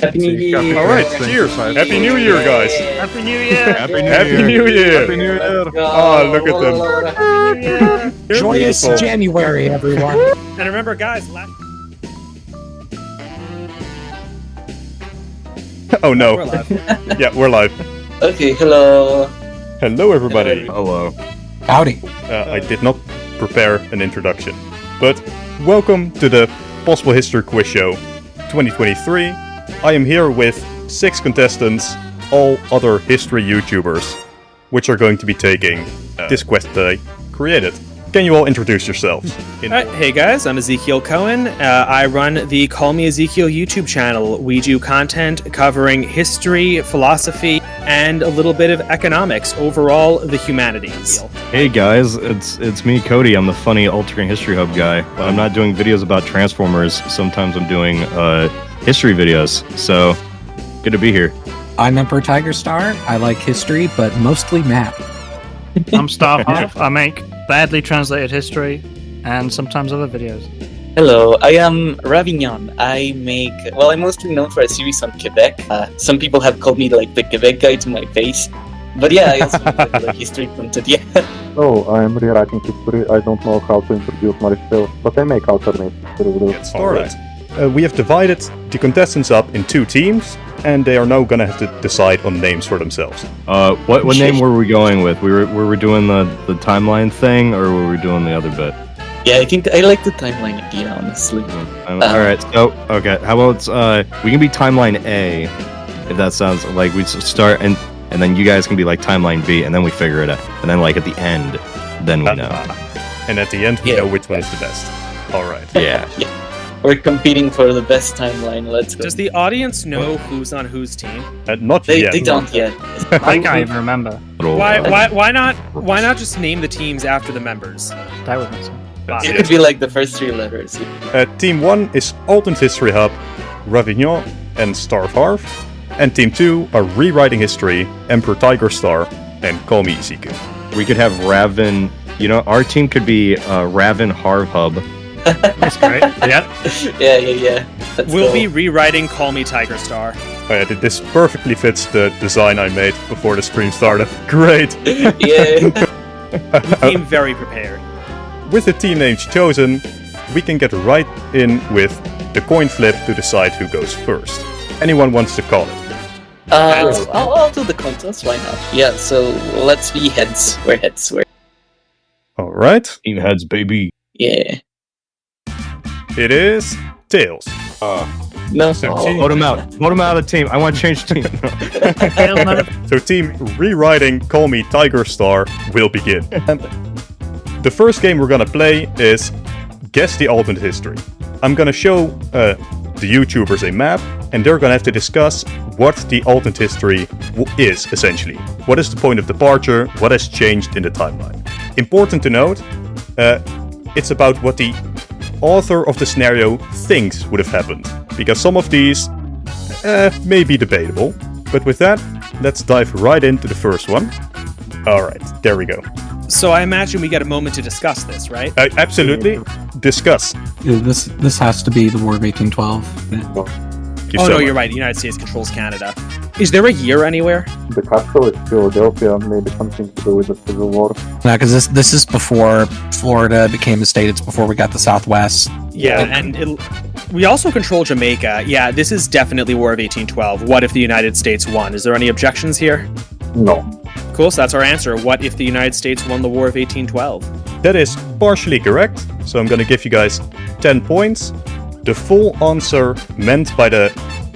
Happy New Year! Alright, cheers! Happy New Year, guys! Happy New Year! Happy New Year! Happy New Year! Oh, look at them! Joyous January, everyone! And remember, guys, Oh no! we're live. Yeah, we're live. Okay, hello. Hello, everybody. Hello. Howdy. I did not prepare an introduction, but welcome to the Possible History Quiz Show 2023. I am here with 6 contestants, all other history YouTubers, which are going to be taking this quest that I created. Can you all introduce yourselves? Hey guys, I'm Ezekiel Cohen. I run the CallMeEzekiel YouTube channel. We do content covering history, philosophy, and a little bit of economics. Overall, the humanities. Hey guys, it's me, Cody. I'm the funny AlternateHistoryHub guy. But I'm not doing videos about Transformers. Sometimes I'm doing history videos. So, good to be here. I'm Emperor Tigerstar. I like history, but mostly math. I'm StarvHarv. I make badly translated history and sometimes other videos. Hello, I am Ravignon. I'm mostly known for a series on Quebec. Some people have called me like the Quebec guy to my face. But yeah, I also do like history content, yeah. Oh, I am rewriting history. I don't know how to introduce myself, but I make alternate history. Get started. We have divided the contestants up in 2 teams, and they are now gonna have to decide on names for themselves. What name were we going with? Were we doing the timeline thing, or were we doing the other bit? Yeah, I think I like the timeline idea, honestly. Alright, so, okay, how about, we can be timeline A, if that sounds like we start, and then you guys can be like timeline B, and then we figure it out. And then like at the end, then we know. And at the end, we know which one is the best. Alright. Yeah. Yeah. We're competing for the best timeline, let's go. Does the audience know who's on whose team? Not yet. They don't yet. I can't even remember. Why not just name the teams after the members? That would make sense. It could be like the first 3 letters. Team 1 is AlternateHistoryHub, Ravignon, and StarvHarv. And Team 2 are Rewriting History, Emperor Tigerstar, and CallMeEzekiel. We could have Ravin, our team could be StarvHarv. That's great. Yeah. Yeah. We'll be rewriting Call Me Tigerstar. Oh yeah, this perfectly fits the design I made before the stream started. Great! Yeah. We came very prepared. With the team names chosen, we can get right in with the coin flip to decide who goes first. Anyone wants to call it? I'll do the contest, why not? Yeah, so let's be heads. We're heads. Alright. Team heads, baby. Yeah. It is tails. No. Vote him out. Vote him out of the team. I want to change team. So team Rewriting Call Me Tigerstar will begin. The first game we're gonna play is Guess the Alternate History. I'm gonna show the YouTubers a map, and they're gonna have to discuss what the alternate history is, essentially. What is the point of departure? What has changed in the timeline? Important to note, it's about what the author of the scenario thinks would have happened, because some of these may be debatable. But with that, let's dive right into the first one. Alright, there we go. So I imagine we get a moment to discuss this, right? Absolutely. Discuss. This has to be the War of 1812. No, you're right. The United States controls Canada. Is there a year anywhere? The capital is Philadelphia, maybe something to do with the Civil War. No, because this is before Florida became a state. It's before we got the Southwest. Yeah, and we also control Jamaica. Yeah, this is definitely War of 1812. What if the United States won? Is there any objections here? No. Cool, so that's our answer. What if the United States won the War of 1812? That is partially correct, so I'm gonna give you guys 10 points. The full answer meant by the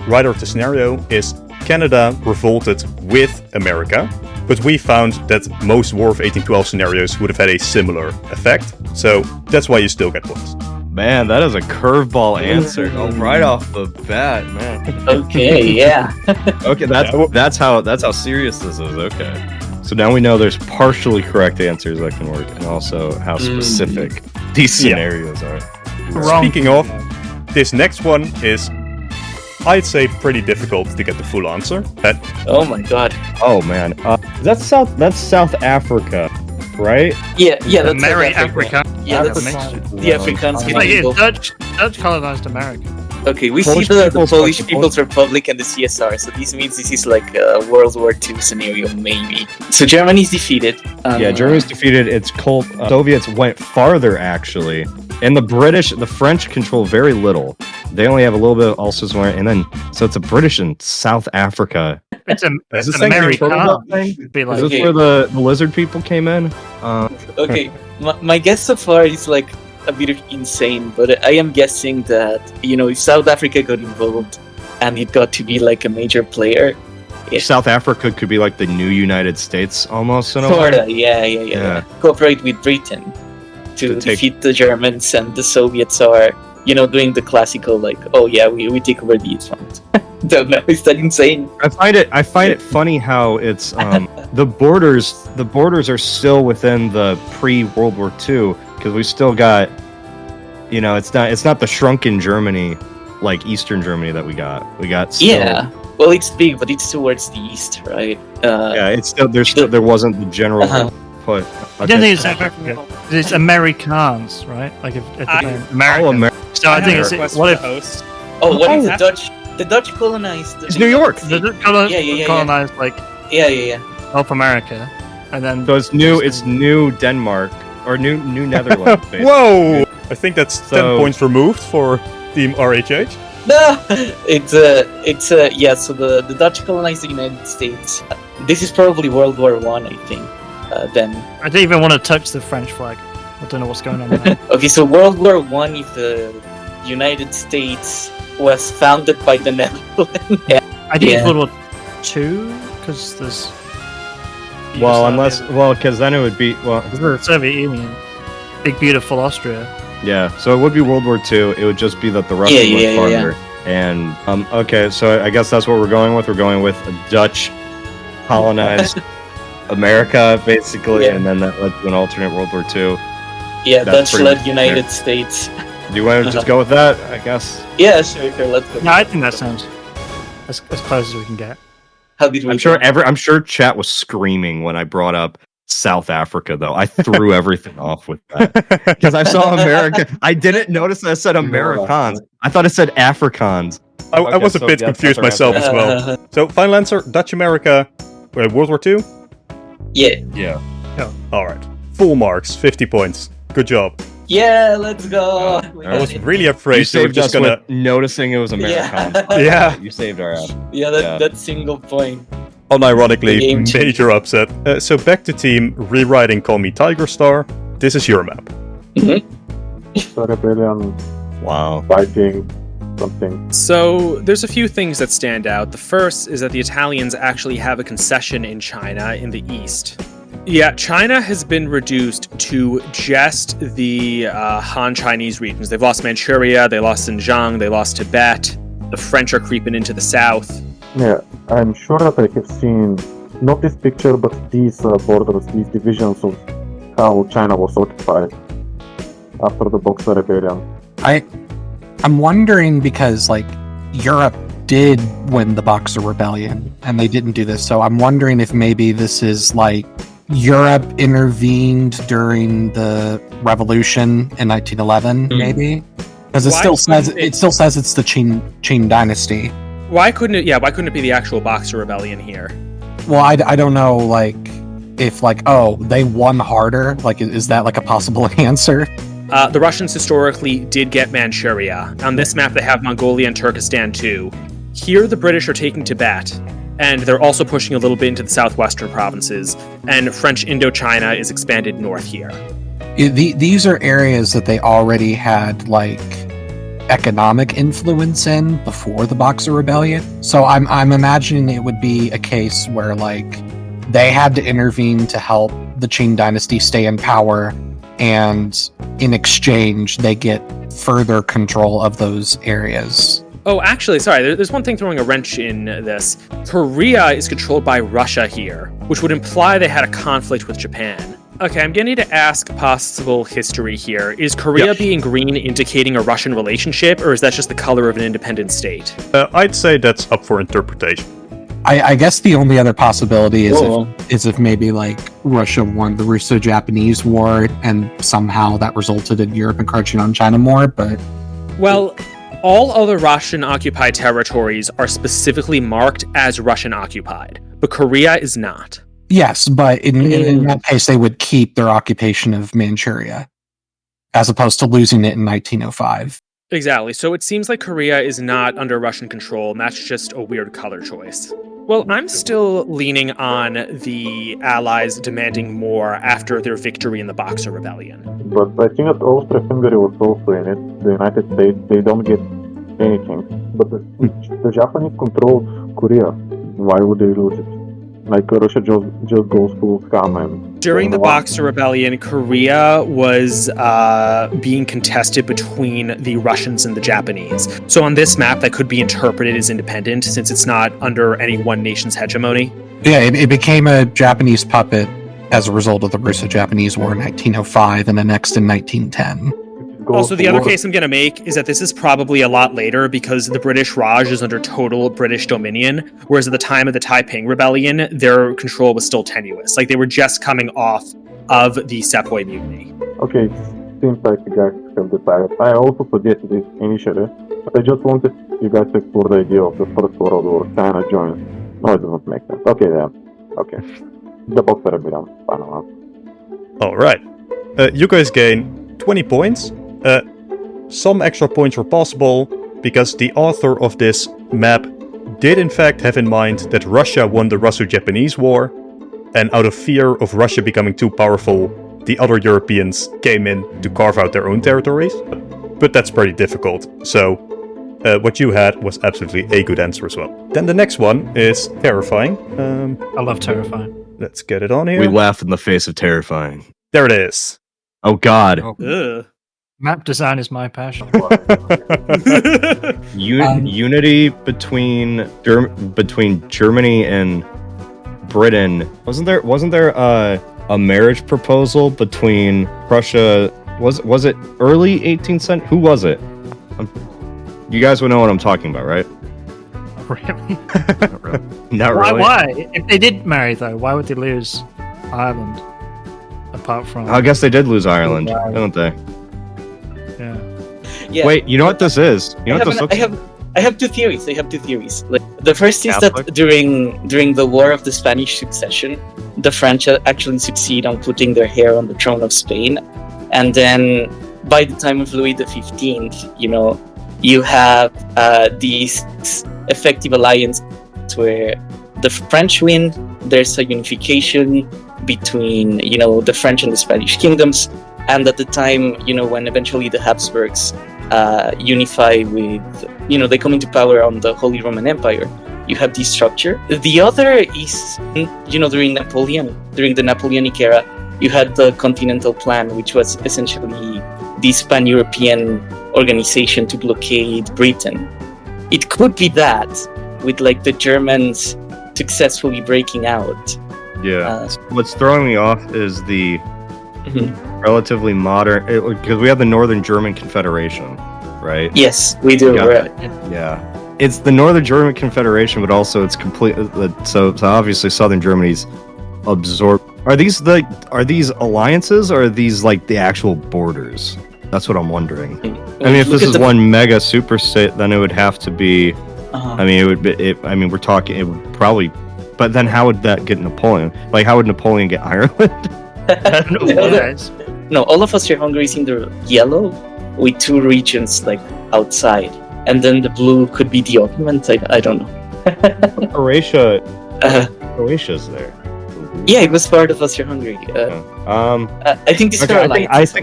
writer of the scenario is Canada revolted with America, but we found that most War of 1812 scenarios would have had a similar effect, so that's why you still get points. Man, that is a curveball answer. Right off the bat, man. Okay, yeah. Okay, that's how serious this is. Okay. So now we know there's partially correct answers that can work, and also how specific these scenarios are. Speaking of, this next one is, I'd say, pretty difficult to get the full answer. Oh my god. Oh man, that's South Africa, right? Yeah, that's America. Yeah, that's the Africans. Dutch colonized America. Okay, we see the Polish People's Republic and the CSR, so this means this is like a World War II scenario, maybe. So Germany's defeated. Germany's defeated. It's cold. Soviets went farther, actually. And the French control very little. They only have a little bit of also, and then, so it's a British in South Africa. It's an Is American. this where the lizard people came in? Okay, my guess so far is like a bit insane, but I am guessing that, if South Africa got involved and it got to be like a major player. South Africa could be like the new United States almost in a way. Sorta, yeah. Cooperate with Britain to defeat the Germans, and the Soviets are, doing the classical like, oh yeah, we take over these ones. Don't know, is that insane? I find it funny how it's the borders are still within the pre-World War II, because we still got, it's not the shrunken Germany like Eastern Germany that we got. We got still, yeah. Well, it's big, but it's towards the east, right? Yeah, it's still there wasn't the general put. I don't think it's South Africa. It's Americans, right? Like American. So I think it's what if host? Oh, what if the Dutch colonized? It's New York. the colonized like North America, and then so it's new Denmark or new Netherlands. Basically. Whoa! I think that's 10 points removed for Team RHH. No, So the Dutch colonized the United States. This is probably World War I think. Then I don't even want to touch the French flag. I don't know what's going on there. Okay, so World War I, if the United States was founded by the Netherlands. I think it's World War II because there's. Because then it would be the Soviet Union, big beautiful Austria. Yeah, so it would be World War II. It would just be that the Russians went farther. And okay, so I guess that's what we're going with. We're going with a Dutch colonized America, basically, and then that led to an alternate World War II. Yeah, Dutch-led United States. Do you want to just go with that? I guess. Yeah, sure. Let's go. Yeah, I think that sounds as close as we can get. How did we? I'm sure chat was screaming when I brought up South Africa, though. I threw everything off with that because I saw America. I didn't notice that I said Americans. I thought it said Afrikaans. I was a bit confused myself as well. So, final answer: Dutch America, World War II. Yeah. All right. Full marks, 50 points. Good job. Yeah, let's go. I was really afraid you were just gonna noticing it was Americans. Yeah. You saved our ass. Yeah, that single point. Unironically, major upset. So back to team rewriting Call Me Tigerstar. This is your map. The rebellion. Wow. Fighting something. So there's a few things that stand out. The first is that the Italians actually have a concession in China in the east. Yeah, China has been reduced to just the Han Chinese regions. They've lost Manchuria, they lost Xinjiang, they lost Tibet. The French are creeping into the south. Yeah, I'm sure that I have seen, not this picture, but these borders, these divisions of how China was occupied after the Boxer Rebellion. I'm wondering because, like, Europe did win the Boxer Rebellion, and they didn't do this, so I'm wondering if maybe this is, like, Europe intervened during the revolution in 1911, maybe? Because it still says it's the Qing dynasty. Why couldn't it be the actual Boxer Rebellion here? Well, I don't know, like, if, like, they won harder? Like, is that, like, a possible answer? The Russians historically did get Manchuria. On this map, they have Mongolia and Turkestan too. Here, the British are taking Tibet, and they're also pushing a little bit into the southwestern provinces, and French Indochina is expanded north here. These are areas that they already had, like, economic influence in before the Boxer Rebellion. So I'm imagining it would be a case where, like, they had to intervene to help the Qing dynasty stay in power, and in exchange, they get further control of those areas. Oh, actually, sorry, there's one thing throwing a wrench in this. Korea is controlled by Russia here, which would imply they had a conflict with Japan. Okay, I'm getting to ask possible history here. Is Korea being green indicating a Russian relationship, or is that just the color of an independent state? I'd say that's up for interpretation. I guess the only other possibility is if maybe, like, Russia won the Russo-Japanese War and somehow that resulted in Europe encroaching on China more, but... Well, all other Russian-occupied territories are specifically marked as Russian-occupied, but Korea is not. Yes, but in that case, they would keep their occupation of Manchuria, as opposed to losing it in 1905. Exactly. So it seems like Korea is not under Russian control, and that's just a weird color choice. Well, I'm still leaning on the Allies demanding more after their victory in the Boxer Rebellion. But I think that Austria-Hungary was also in it. The United States, they don't get anything. But the Japanese controlled Korea. Why would they lose it? Like Russia just goes full scam and... During the Boxer Rebellion, Korea was being contested between the Russians and the Japanese. So on this map, that could be interpreted as independent, since it's not under any one nation's hegemony. Yeah, it became a Japanese puppet as a result of the Russo-Japanese War in 1905 and annexed in 1910. Also, the other case I'm going to make is that this is probably a lot later because the British Raj is under total British dominion, whereas at the time of the Taiping Rebellion, their control was still tenuous. Like, they were just coming off of the Sepoy Mutiny. Okay, it seems like you guys have decided. I also suggested this initially, but I just wanted you guys to explore the idea of the First World War. China joins. No, it doesn't make sense. Okay, then. Okay. The Boxer Rebellion. Final answer. Alright. You guys gain 20 points. Some extra points were possible because the author of this map did in fact have in mind that Russia won the Russo-Japanese War, and out of fear of Russia becoming too powerful, the other Europeans came in to carve out their own territories. But that's pretty difficult, so what you had was absolutely a good answer as well. Then the next one is terrifying. I love terrifying. Let's get it on here. We laugh in the face of terrifying. There it is. Oh God. Ugh. Map design is my passion. Unity between Germany and Britain. Wasn't there a marriage proposal between Prussia? Was it early 18th century? Who was it? You guys would know what I'm talking about, right? Really? Not really. Why? If they did marry, though, why would they lose Ireland? Apart from... I guess they did lose Ireland, didn't they? Yeah. Wait, you know what this is? You know what this looks like? I have two theories. Like, the first is that during the War of the Spanish Succession, the French actually succeed on putting their hair on the throne of Spain, and then by the time of Louis XV, you have these effective alliance where the French win. There's a unification between the French and the Spanish kingdoms, and at the time when eventually the Habsburgs unify with they come into power on the Holy Roman Empire, you have this structure. The other is during the Napoleonic era, you had the Continental Plan, which was essentially this pan-European organization to blockade Britain. It could be that, with like the Germans successfully breaking out. Yeah. What's throwing me off is the relatively modern, because we have the Northern German Confederation, right? Yes, we do. Right. Yeah. It's the Northern German Confederation, but also it's complete. So obviously Southern Germany's absorbed. Are these alliances, or are these like the actual borders? That's what I'm wondering. I mean, if this is one mega super state, then it would have to be. I mean, it would be. We're talking. It would probably. But then, how would that get Napoleon? Like, how would Napoleon get Ireland? No, all of Austria-Hungary is in the yellow, with two regions like outside, and then the blue could be the Ottomans. I don't know. Croatia's there. Yeah, it was part of Austria-Hungary. I think these are alliances.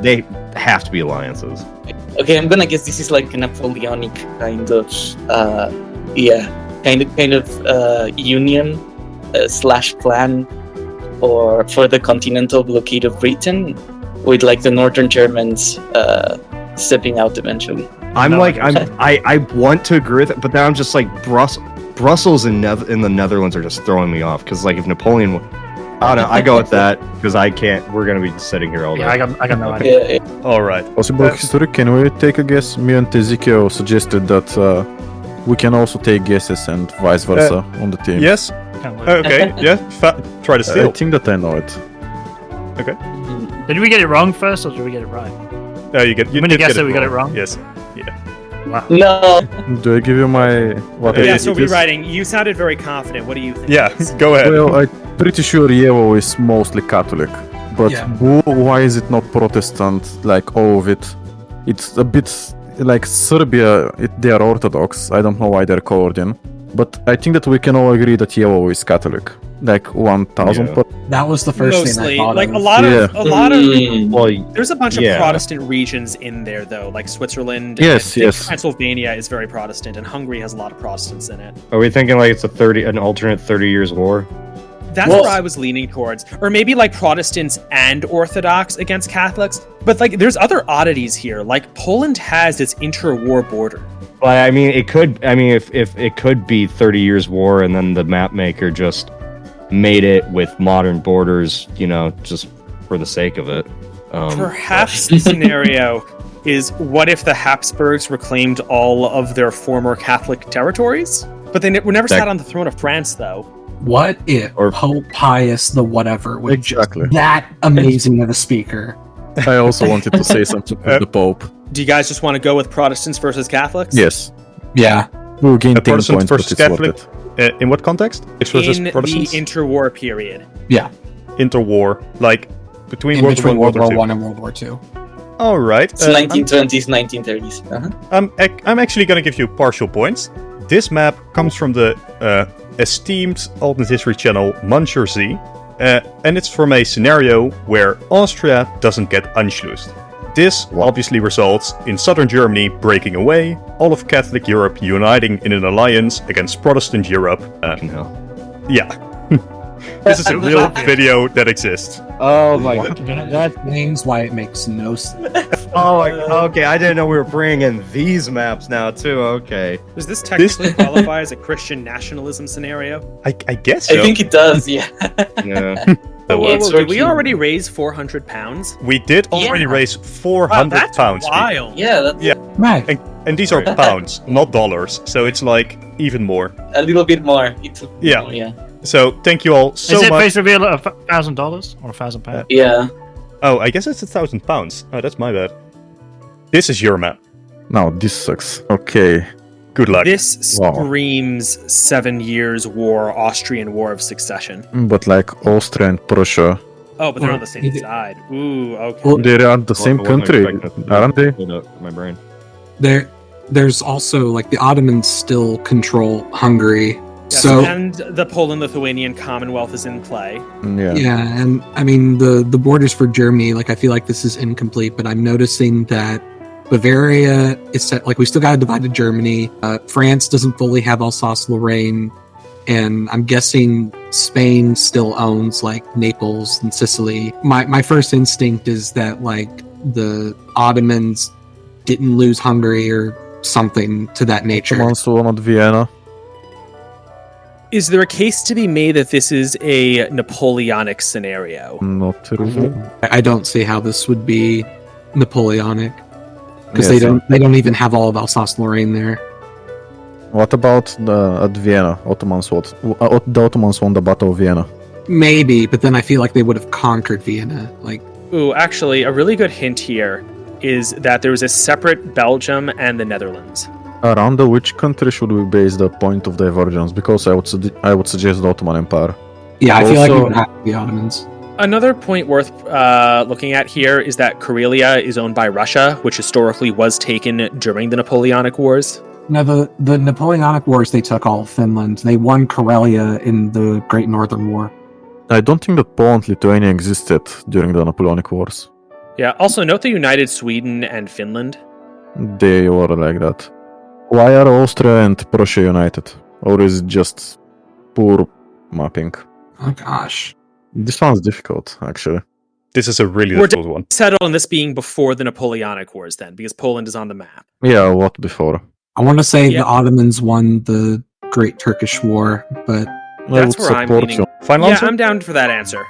They have to be alliances. Okay, I'm gonna guess this is like a Napoleonic kind of, union / plan, or for the continental blockade of Britain, with like the Northern Germans stepping out eventually. I want to agree with it, but then I'm just like Brussels in the Netherlands are just throwing me off, because like if Napoleon, I don't know, I go with that because I can't. We're gonna be sitting here all day. Yeah, I got no idea. All right. Possible history. Can we take a guess? Me and Ezekiel suggested that we can also take guesses and vice versa on the team. Yes. Okay. Yeah. Try to steal. I think that I know it. Okay. Did we get it wrong first, or did we get it right? You get. I'm gonna guess that we got it wrong. Yes. Yeah. Wow. No. Do I give you my what? I Yeah, think so it is? rewriting. You sounded very confident. What do you think? Yeah, it is? go ahead. Well, I'm pretty sure Yevo is mostly Catholic, but Yeah. why is it not Protestant? Like all of it, it's a bit like Serbia. They are Orthodox. I don't know why they're colored in, but I think that we can all agree that Yevo is Catholic. Like 1000. Yeah. That was the first thing I Mostly, thought like of. a lot of Mm. Well, There's a bunch of Yeah. Protestant regions in there, though, like Switzerland. Yes, and I think yes. Pennsylvania is very Protestant, and Hungary has a lot of Protestants in it. are we thinking like it's an alternate 30 years war? That's Well- where I was leaning towards, or maybe like Protestants and Orthodox against Catholics. But like, there's other oddities here. Like Poland has its interwar border. But I mean, it could. I mean, if it could be 30 years war, and then the map maker just made it with modern borders, you know, just for the sake of it. Perhaps the scenario is, what if the Habsburgs reclaimed all of their former Catholic territories? But they were never That- sat on the throne of France, though. What if Or- Pope Pius the whatever was Exactly. just that amazing of a speaker? I also wanted to say something with the Pope. Do you guys just want to go with Protestants versus Catholics? Yes, Yeah. we'll gain 10 Protestant points, but versus it's worth Catholic. it. In what context? It was In just the Protestants? interwar period. Interwar, like between In World between War World War II. One and World War Two. All right. It's 1920s, 1930s. I'm actually going to give you partial points. This map comes from the esteemed alternate history channel Manchur Z, and it's from a scenario where Austria doesn't get Anschluss. This obviously results in southern Germany breaking away, all of Catholic Europe uniting in an alliance against Protestant Europe. Yeah. This is a real video that exists. Oh my That explains why it makes no sense. Oh, okay. I didn't know we were bringing in these maps now too. Okay. Does this technically qualify as a Christian nationalism scenario? I guess so. I think it does, yeah. Yeah. Whoa, it's did we working. already raise 400 pounds? We did already Yeah. raise 400 that's pounds. people. wild. Yeah, that's Yeah. Right. And these are pounds, not dollars. So it's like even more. a little bit more. It's Yeah. more, yeah. So thank you all so Is it much. face reveal at $1,000 or £1,000? Yeah. Oh, I guess it's 1,000 pounds. Oh, that's my bad. This is your map. Now this sucks. Okay. Good luck. This Wow. screams 7 Years War, Austrian War of Succession. But like Austria and Prussia, Oh, but they're on the Well, same it- side. Ooh, okay. Well, they are the same I wasn't country, expecting that. aren't they? Pulled up my brain. There's also like the Ottomans still control Hungary. Yes, So and the Poland-Lithuanian Commonwealth is in play. Yeah. yeah, and I mean the borders for Germany, like I feel like this is incomplete, but I'm noticing that Bavaria is set, like we still got a divided Germany. France doesn't fully have Alsace-Lorraine, and I'm guessing Spain still owns like Naples and Sicily. My first instinct is that like the Ottomans didn't lose Hungary or something to that nature. Ottomans won at Vienna. Is there a case to be made that this is a Napoleonic scenario? Not really. I don't see how this would be Napoleonic because Yes, they don't even have all of Alsace-Lorraine there. What about at Vienna? The Ottomans won the Battle of Vienna. Maybe, but then I feel like they would have conquered Vienna. Like, Ooh, actually, a really good hint here is that there was a separate Belgium and the Netherlands. Around which country should we base the point of divergence? Because I would suggest the Ottoman Empire. yeah, I feel like it Also- would have to be Ottomans. Another point worth looking at here is that Karelia is owned by Russia, which historically was taken during the Napoleonic Wars. No, the Napoleonic Wars, they took all of Finland. They won Karelia in the Great Northern War. I don't think that Poland, Lithuania existed during the Napoleonic Wars. Yeah, also note the United Sweden and Finland. They were like that. Why are Austria and Prussia united? Or is it just poor mapping? Oh gosh. This one's difficult, actually. This is a really We're difficult one. Settle on this being before the Napoleonic Wars then, because Poland is on the map. Yeah, what before? I want to say Yeah. the Ottomans won the Great Turkish War, but I That's would where I'm support leaning. you. Final Yeah, answer? I'm down for that answer.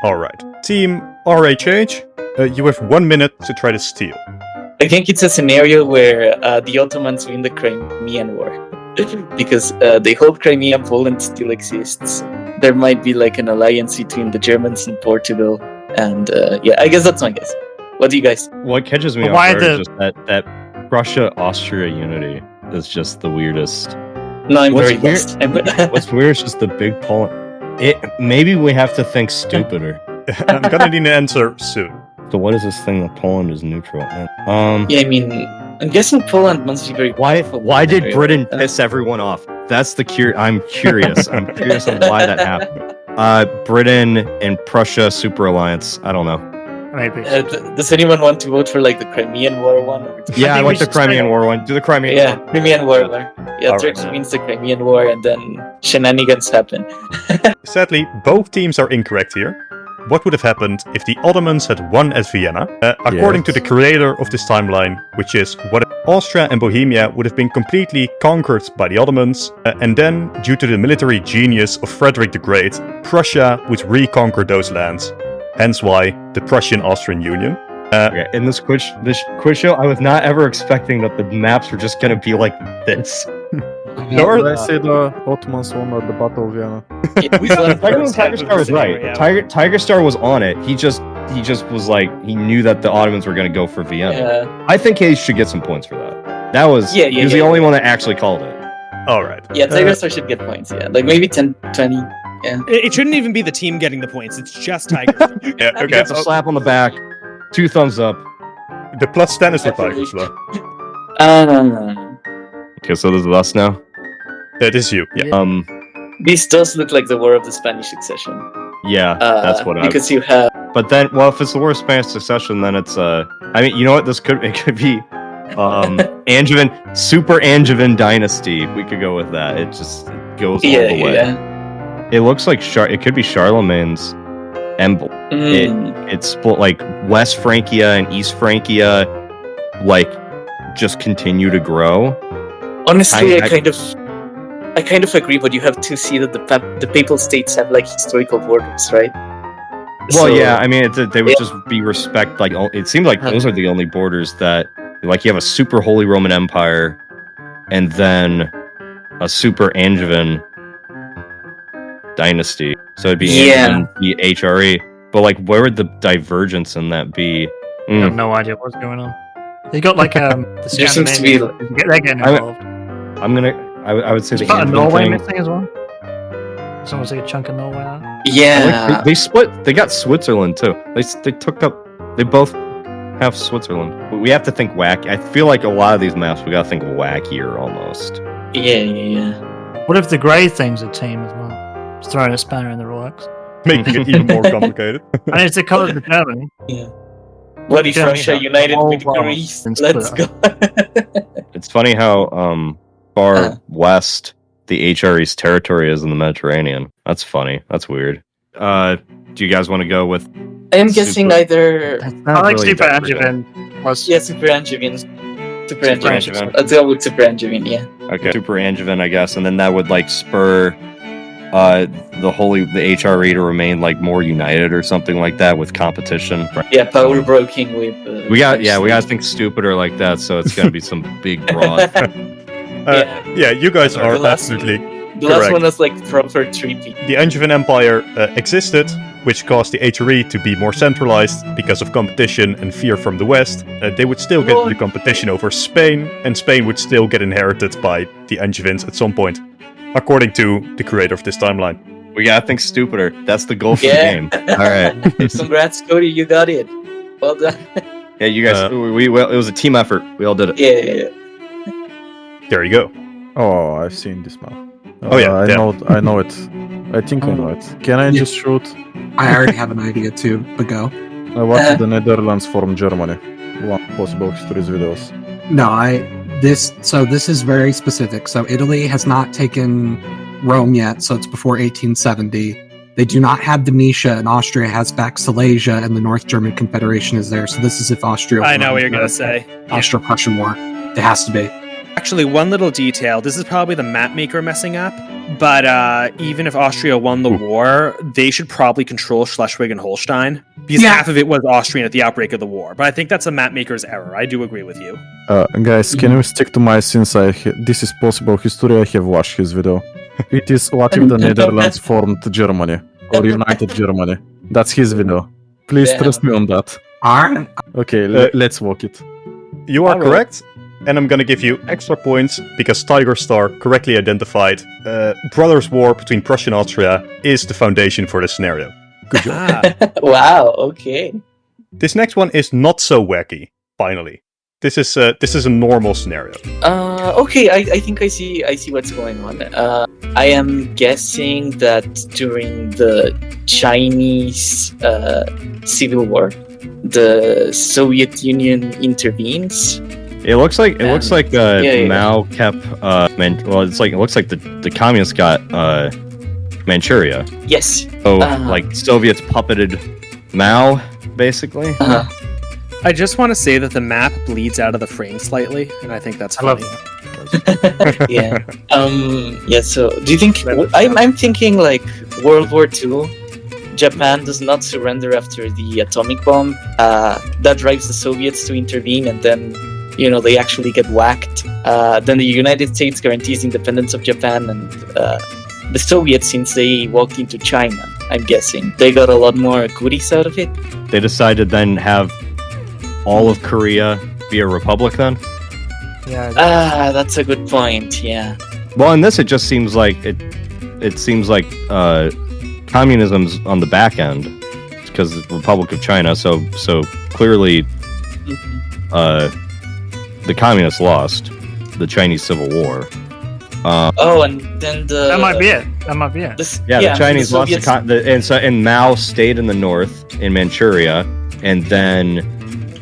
All right. Team RHH, you have 1 minute to try to steal. I think it's a scenario where the Ottomans win the Crimean War. Because they hope Crimea Poland still exists. There might be like an alliance between the Germans and Portugal. And yeah, I guess that's my guess. What do you guys? What catches me But off why guard the- is just that Prussia-Austria unity is just the weirdest. No, I'm What's very weird- lost. What's weird is just the big Poland. Maybe we have to think stupider. I'm gonna need an answer soon. So what is this thing that Poland is neutral? Yeah, I mean, I'm guessing Poland must be very. Why did Britain piss everyone off? That's the I'm curious. I'm curious on why that happened. Britain and Prussia super alliance. I don't know. Maybe. Does anyone want to vote for like the Crimean War one? Yeah, I like the Crimean War one. Do the Crimean. Yeah, Crimean War. Yeah, All Turkey right. wins the Crimean War, and then shenanigans happen. Sadly, both teams are incorrect here. What would have happened if the Ottomans had won at Vienna? According to the creator of this timeline, which is what if Austria and Bohemia would have been completely conquered by the Ottomans, and then, due to the military genius of Frederick the Great, Prussia would reconquer those lands. Hence why the Prussian-Austrian Union. Okay, in this quiz show, I was not ever expecting that the maps were just gonna be like this. Did I say the Ottomans won at the Battle of Vienna? Tigerstar was right. Tigerstar was on it. He just was like, he knew that the Ottomans were going to go for Vienna. I think he should get some points for that. That was he was the only one that actually called it. All right. Yeah, Tigerstar should get points. Yeah, like maybe 10, 20. Yeah. It shouldn't even be the team getting the points. It's just Tigerstar. Yeah, He okay. gets a slap on the back, 2 thumbs up. The plus 10 is for Tigers, though. Okay, so this is us now. That is you. Yeah. This does look like the War of the Spanish Succession. Yeah, that's what I. Because you have. But then, well, if it's the War of Spanish Succession, then it's I mean, you know what? It could be Angevin, Super Angevin Dynasty. We could go with that. It just goes all the way. Yeah. It looks like it could be Charlemagne's emblem. It's split like West Francia and East Francia, like just continue to grow. Honestly, I kind of agree, but you have to see that the Papal States have like historical borders, right? Well, yeah, I mean, they would just be respect. Like, it seemed like those are the only borders that, like, you have a super Holy Roman Empire, and then a super Angevin dynasty. So it'd be Angevin, be HRE. But like, where would the divergence in that be? I have no idea what's going on. They got like the There seems to be. they're getting involved. I would say the Is Norway thing. missing as well? Someone's like a chunk of Norway out. Yeah. They split. They got Switzerland too. They took up. They both have Switzerland. We have to think wacky. I feel like a lot of these maps we gotta think wackier almost. Yeah. What if the grey thing's a team as well? Just throwing a spanner in the works. Making it even more complicated. And it's the colour of Germany. Yeah. What if Russia united with Greece? Let's go. It's funny how far west the HRE's territory is in the Mediterranean. That's funny. That's weird. Do you guys want to go with? I am guessing either. I like Super Angevin. Yeah, Super Angevin. Super Angevin. Let's go with Super Angevin. Yeah. Okay, Super Angevin, I guess, and then that would like spur the HRE to remain like more united or something like that with competition. Yeah, power broking with. We gotta think stupider like that. So it's gonna be some big broad. Yeah, you guys are absolutely The last correct. one was like proper treaty. The Angevin Empire existed, which caused the HRE to be more centralized because of competition and fear from the West. They would still get the competition over Spain, and Spain would still get inherited by the Angevins at some point, according to the creator of this timeline. We gotta think stupider. That's the goal for the game. All right. Congrats, Cody, you got it. Well done. Yeah, you guys. It was a team effort. We all did it. Yeah. There you go. Oh, I've seen this map. Oh, yeah, I yeah. know it. I think I know it. Can I just shoot? I already have an idea too, but go. I watched the Netherlands from Germany. One possible histories videos. No, this is very specific. So Italy has not taken Rome yet, so it's before 1870. They do not have Venetia, and Austria has back Silesia, and the North German Confederation is there. So this is if Austria. I know what you're gonna say. Austro-Prussian War. It has to be. Actually, one little detail. This is probably the map maker messing up, but even if Austria won the war, they should probably control Schleswig and Holstein, because half of it was Austrian at the outbreak of the war. But I think that's a map maker's error. I do agree with you. Guys, can you stick to my, since this is possible history, I have watched his video. It is what if the Netherlands formed Germany, or united Germany. That's his video. Please trust me on that. Alright. Okay, let's walk it. You are correct. and I'm gonna give you extra points because Tigerstar correctly identified Brothers' War between Prussia and Austria is the foundation for the scenario. Good job. Wow, okay. This next one is not so wacky, finally. This is a normal scenario. Okay, I think I see what's going on. I am guessing that during the Chinese Civil War, the Soviet Union intervenes. It looks like Mao kept it looks like the communists got Manchuria. Yes. So like Soviets puppeted Mao basically. I just want to say that the map bleeds out of the frame slightly, and I think that's funny. Yeah. Yeah. So, do you think? I'm thinking like World War II. Japan does not surrender after the atomic bomb. That drives the Soviets to intervene, and then they actually get whacked. Then the United States guarantees independence of Japan, and the Soviets, since they walked into China, I'm guessing they got a lot more goodies out of it. They decided then have all of Korea be a republic then? Yeah. That's a good point. Yeah. Well, in this, it just seems like it seems like communism's on the back end because the Republic of China. So clearly, the communists lost the Chinese Civil War. And then that might be it. The Chinese lost and Mao stayed in the north in Manchuria, and then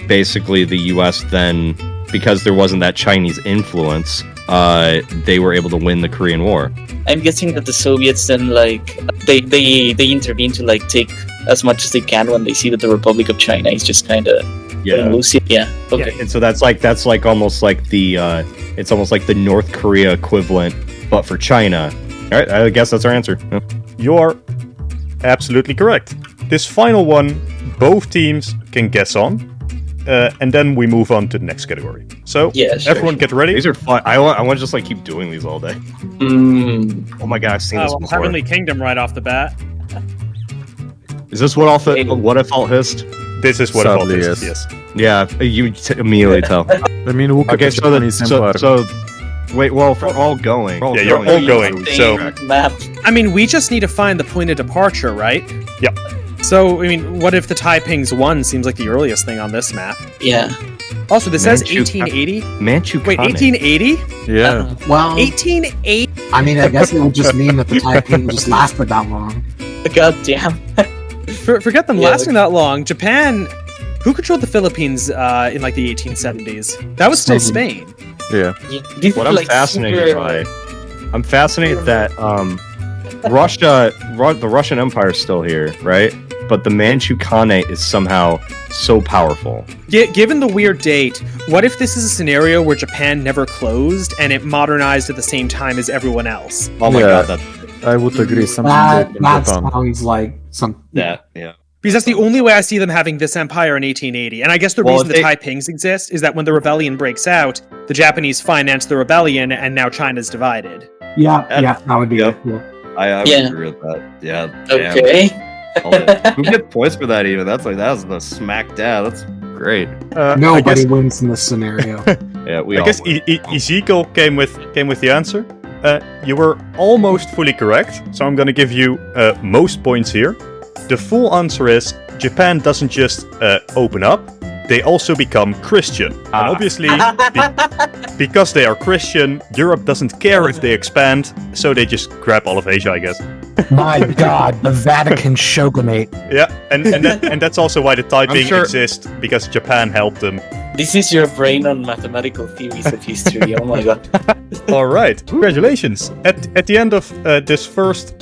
basically the U.S. then, because there wasn't that Chinese influence, they were able to win the Korean War. I'm guessing that the Soviets then they intervene to take as much as they can when they see that the Republic of China is just kind of loose. Yeah. Okay. Yeah, and so that's almost like the it's almost like the North Korea equivalent, but for China. All right, I guess that's our answer. Yeah. You're absolutely correct. This final one, both teams can guess on. And then we move on to the next category. So, everyone get ready. These are fun. I want to just keep doing these all day. Oh my god, I've seen this before. Heavenly Kingdom right off the bat. Is this what if alt hist? This is what alt hist. Yes. Yeah, you immediately tell. I mean, okay, so wait, well, if we're all going. You're all going. So, map. I mean, we just need to find the point of departure, right? Yep. So, I mean, what if the Taiping's 1 seems like the earliest thing on this map? Yeah. Also, this says 1880? Manchu. Wait, 1880? Yeah. Well, 1880? I mean, I guess it would just mean that the Taiping just lasted that long. God damn. Forget them lasting that long. Japan, who controlled the Philippines in the 1870s? That was still Spain. Yeah. What I'm fascinated by, I'm fascinated that the Russian Empire is still here, right? But the Manchu Khanate is somehow so powerful. Given the weird date, what if this is a scenario where Japan never closed and it modernized at the same time as everyone else? Oh my god, I would agree. That sounds like some. Yeah. Because that's the only way I see them having this empire in 1880. And I guess the reason the Taipings exist is that when the rebellion breaks out, the Japanese finance the rebellion, and now China's divided. Yeah, that would be good. Yeah. I would agree with that. Yeah. Okay. Who get points for that even? That was the smack dab. That's great. Nobody wins in this scenario. Yeah, I guess Ezekiel came with the answer. You were almost fully correct, so I'm going to give you most points here. The full answer is Japan doesn't just open up, they also become Christian. And obviously, because they are Christian, Europe doesn't care if they expand, so they just grab all of Asia, I guess. My god, the Vatican shogunate. Yeah, and that's also why the Taiping exist, because Japan helped them. This is your brain on mathematical theories of history. Oh my god. All right, congratulations. At the end of this first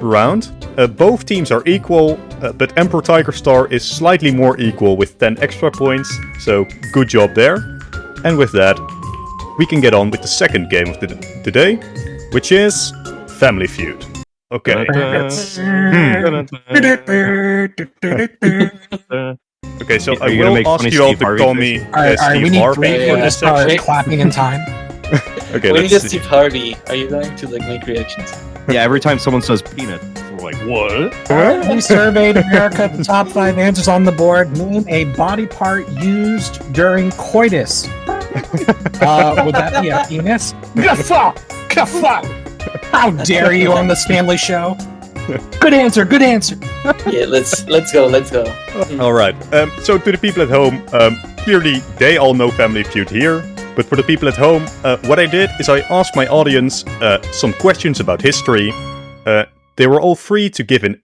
round, both teams are equal, but Emperor Tigerstar is slightly more equal with 10 extra points, so good job there. And with that, we can get on with the second game of the day, which is Family Feud. Okay. Okay, so I will ask you all to call me Steve Harvey for this section. Clapping in time. Okay, when you get Steve Harvey, are you going to make reactions? Yeah, every time someone says peanut, we're like, what? We surveyed America. The top 5 answers on the board. Name a body part used during coitus. Would that be a penis? Gaffa! Gaffa! How dare you on this family show? Good answer. Good answer. Yeah, let's go. All right. So to the people at home, clearly they all know Family Feud here. But for the people at home, what I did is I asked my audience some questions about history. They were all free to give in